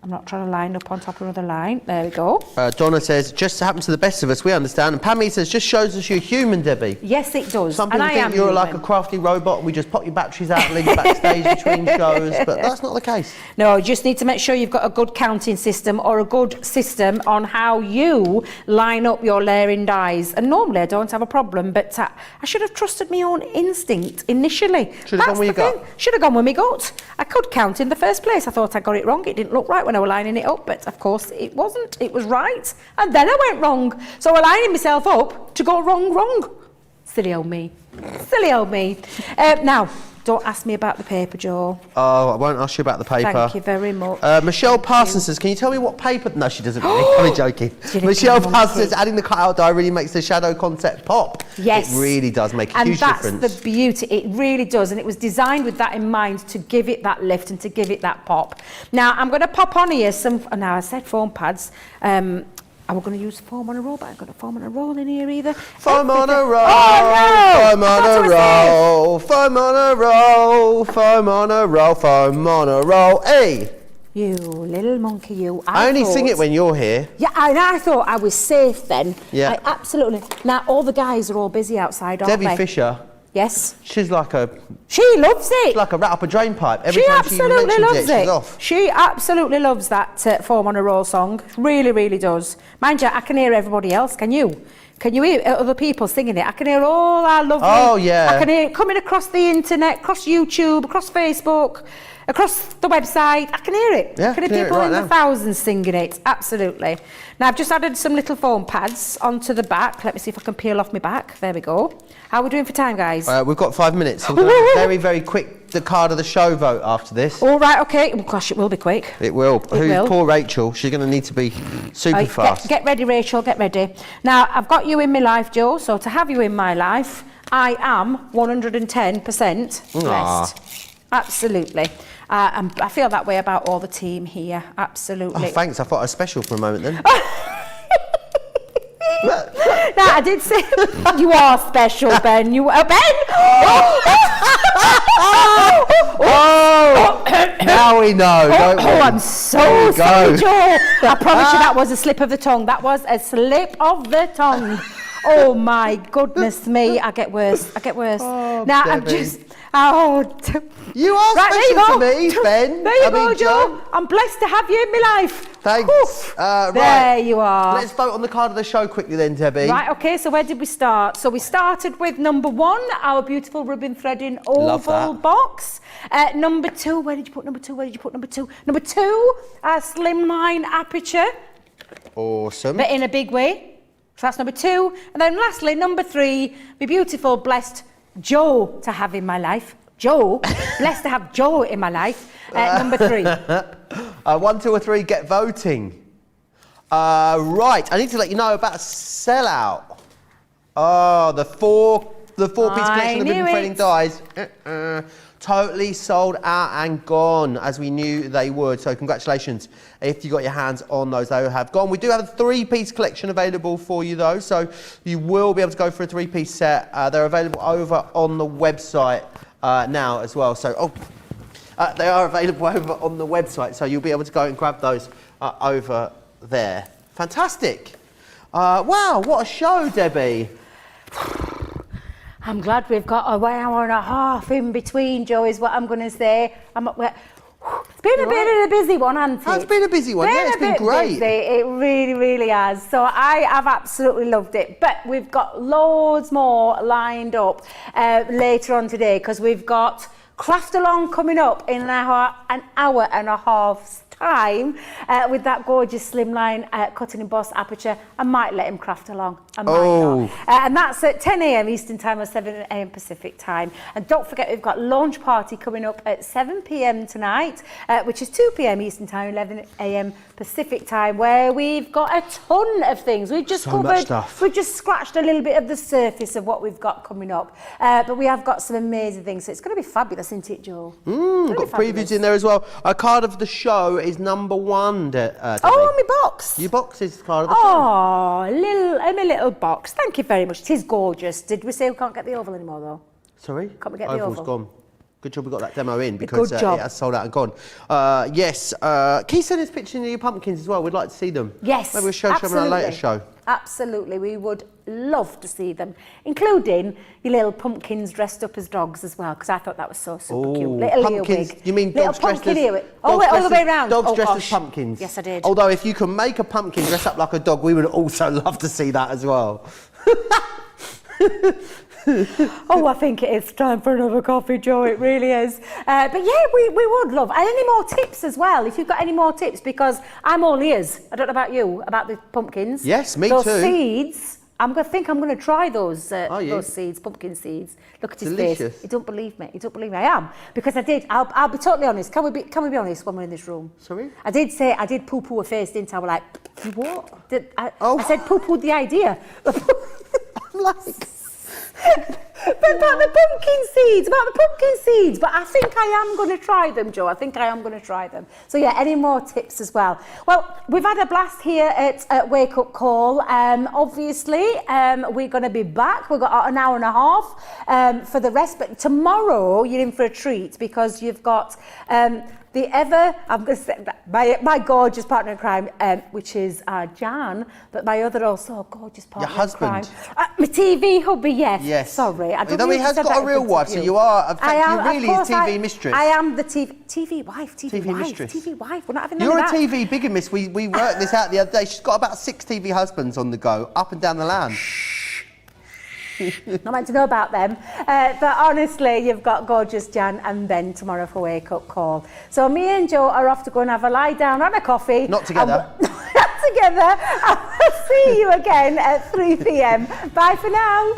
I'm not trying to line up on top of another line. There we go. Donna says, just happens to the best of us, we understand. And Pammy says, just shows us you're human, Debbie. Yes, it does. Some people and think I am you're human. like a crafty robot and we just pop your batteries out and leave you backstage between shows, but that's not the case. No, you just need to make sure you've got a good counting system or a good system on how you line up your layering dies. And normally I don't have a problem, but I should have trusted my own instinct initially. Should have gone with your gut. Should have gone with my gut. I could count in the first place. I thought I got it wrong. It didn't look right when I was lining it up, but of course it wasn't. It was right. And then I went wrong. So I'm lining myself up to go wrong. Silly old me. Silly old me. Now, don't ask me about the paper, Joe. Oh, I won't ask you about the paper. Thank you very much. Michelle Parsons says, can you tell me what paper... No, she doesn't really. I'm joking. Michelle Parsons says, adding the cutout die really makes the shadow concept pop. Yes. It really does make a huge difference. And that's the beauty. It really does. And it was designed with that in mind to give it that lift and to give it that pop. Now, I'm going to pop on here some... Now, I said foam pads. I was going to use foam on a roll, but I haven't got a foam on a roll in here either. Foam on a roll, oh, no! foam on a roll, foam on a roll, foam on a roll, foam on a roll. Hey! You little monkey, you. I only sing it when you're here. Yeah, and I thought I was safe then. Yeah. Absolutely. Now, all the guys are all busy outside, aren't Debbie they? Fisher. Yes. She's like a... She loves it. She's like a rat up a drain pipe. Every She time she absolutely mentions loves it, she's off. She absolutely loves that foam on a roll song. Really, really does. Mind you, I can hear everybody else. Can you? Can you hear other people singing it? I can hear all our lovely... Oh, yeah. I can hear it coming across the internet, across YouTube, across Facebook, across the website. I can hear it. Yeah, I can hear people in the thousands singing it. Absolutely. Now, I've just added some little foam pads onto the back. Let me see if I can peel off my back. There we go. How are we doing for time, guys? We've got 5 minutes. We're going very, very quick, the card of the show vote after this. All right, OK. Oh, gosh, it will be quick. It will. will. Poor Rachel. She's going to need to be super fast. Get ready, Rachel, get ready. Now, I've got you in my life, Joe, so to have you in my life, I am 110% blessed. Absolutely. And I feel that way about all the team here, absolutely. Oh, thanks. I thought I was special for a moment then. No, I did say you are special, Ben. You are Ben. Now we know. Don't we? I'm so sorry, Joe. I promise you that was a slip of the tongue. That was a slip of the tongue. Oh my goodness me! I get worse. Oh, now Debbie. I'm just. You are special to me, Ben. There you go, Joe. I'm blessed to have you in my life. Thanks. There Right. you are. Let's vote on the card of the show quickly then, Debbie. Right, okay, so where did we start? So we started with number 1, our beautiful ribbon threading oval box. Number 2, where did you put number 2? Number 2, our slimline aperture. Awesome. But in a big way. So that's number 2. And then lastly, number 3, my beautiful, blessed Joe to have in my life. Joe, blessed to have Joe in my life. Number 3. 1, 2 or 3, get voting. Right, I need to let you know about sellout. Oh, the four-piece collection of ribbon threading dies. Totally sold out and gone, as we knew they would. So congratulations if you got your hands on those. They have gone. We do have a 3-piece collection available for you though, so you will be able to go for a 3-piece set. They're available over on the website now as well. So they are available over on the website, so you'll be able to go and grab those over there. Fantastic. Wow, what a show, Debbie. I'm glad we've got an hour and a half in between, Joe, is what I'm going to say. It's been a bit of a busy one, hasn't it? It's been a busy one, yeah, it's been great. Busy. It really, really has. So I have absolutely loved it. But we've got loads more lined up later on today, because we've got Craft Along coming up in an hour and a half's time with that gorgeous slimline cut and embossed aperture. I might let him craft along. I might not. And that's at 10 a.m. Eastern Time or 7 a.m. Pacific Time. And don't forget, we've got launch party coming up at 7 p.m. tonight, which is 2 p.m. Eastern Time, 11 a.m. Pacific Time, where we've got a ton of things. We've just we've just scratched a little bit of the surface of what we've got coming up. But we have got some amazing things. So it's going to be fabulous, isn't it, Joe? We've got previews in there as well. Our card of the show is number 1. Oh, my box. Your box is the card of the show. Oh, my little box. Thank you very much. It is gorgeous. Did we say we can't get the oval anymore, though? Sorry? Can't we get the Oval's oval? gone. Good job we got that demo in because Good it job. has sold out and gone. Yes. Can you send us pictures of your pumpkins as well? We'd like to see them. Yes, Maybe we'll show some on our later show. Absolutely, we would love to see them, including your little pumpkins dressed up as dogs as well, because I thought that was so super cute. Little pumpkins. earwig. You mean little dogs dressed pumpkin as... earwig. Oh, wait, all the way around. Dogs dressed gosh. as pumpkins. Yes, I did. Although if you can make a pumpkin dress up like a dog, we would also love to see that as well. Oh, I think it is time for another coffee, Joe. It really is. But yeah, we would love. And any more tips as well, if you've got any more tips, because I'm all ears. I don't know about you, about the pumpkins. Yes, me those too. Those seeds, I'm going to try those seeds, pumpkin seeds. Look at his Delicious. face. He don't believe me. I am. Because I did. I'll be totally honest. Can we be honest when we're in this room? Sorry? I did poo-poo a face, didn't I? We're like, you what? I said poo-pooed the idea. I'm like... But about the pumpkin seeds. But I think I am going to try them, Joe. I think I am going to try them. So yeah, any more tips as well? Well, we've had a blast here at Wake Up Call. Obviously, we're going to be back. We've got an hour and a half for the rest. But tomorrow, you're in for a treat because you've got... I'm going to say my gorgeous partner in crime, which is Jan, but my other also gorgeous partner Your husband. in crime. My TV hubby, yes. Yes. Sorry. I don't Though he has got a real wife, so you are, in fact, you're really his TV mistress. I am the TV wife. TV mistress. TV wife. We're not having none You're of a that. TV bigamist. We worked this out the other day. She's got about 6 TV husbands on the go, up and down the land. Not meant to know about them. But honestly, you've got gorgeous Jan and Ben tomorrow for Wake Up Call. So me and Joe are off to go and have a lie down and a coffee. Not together. Not together. I'll see you again at 3 p.m. Bye for now.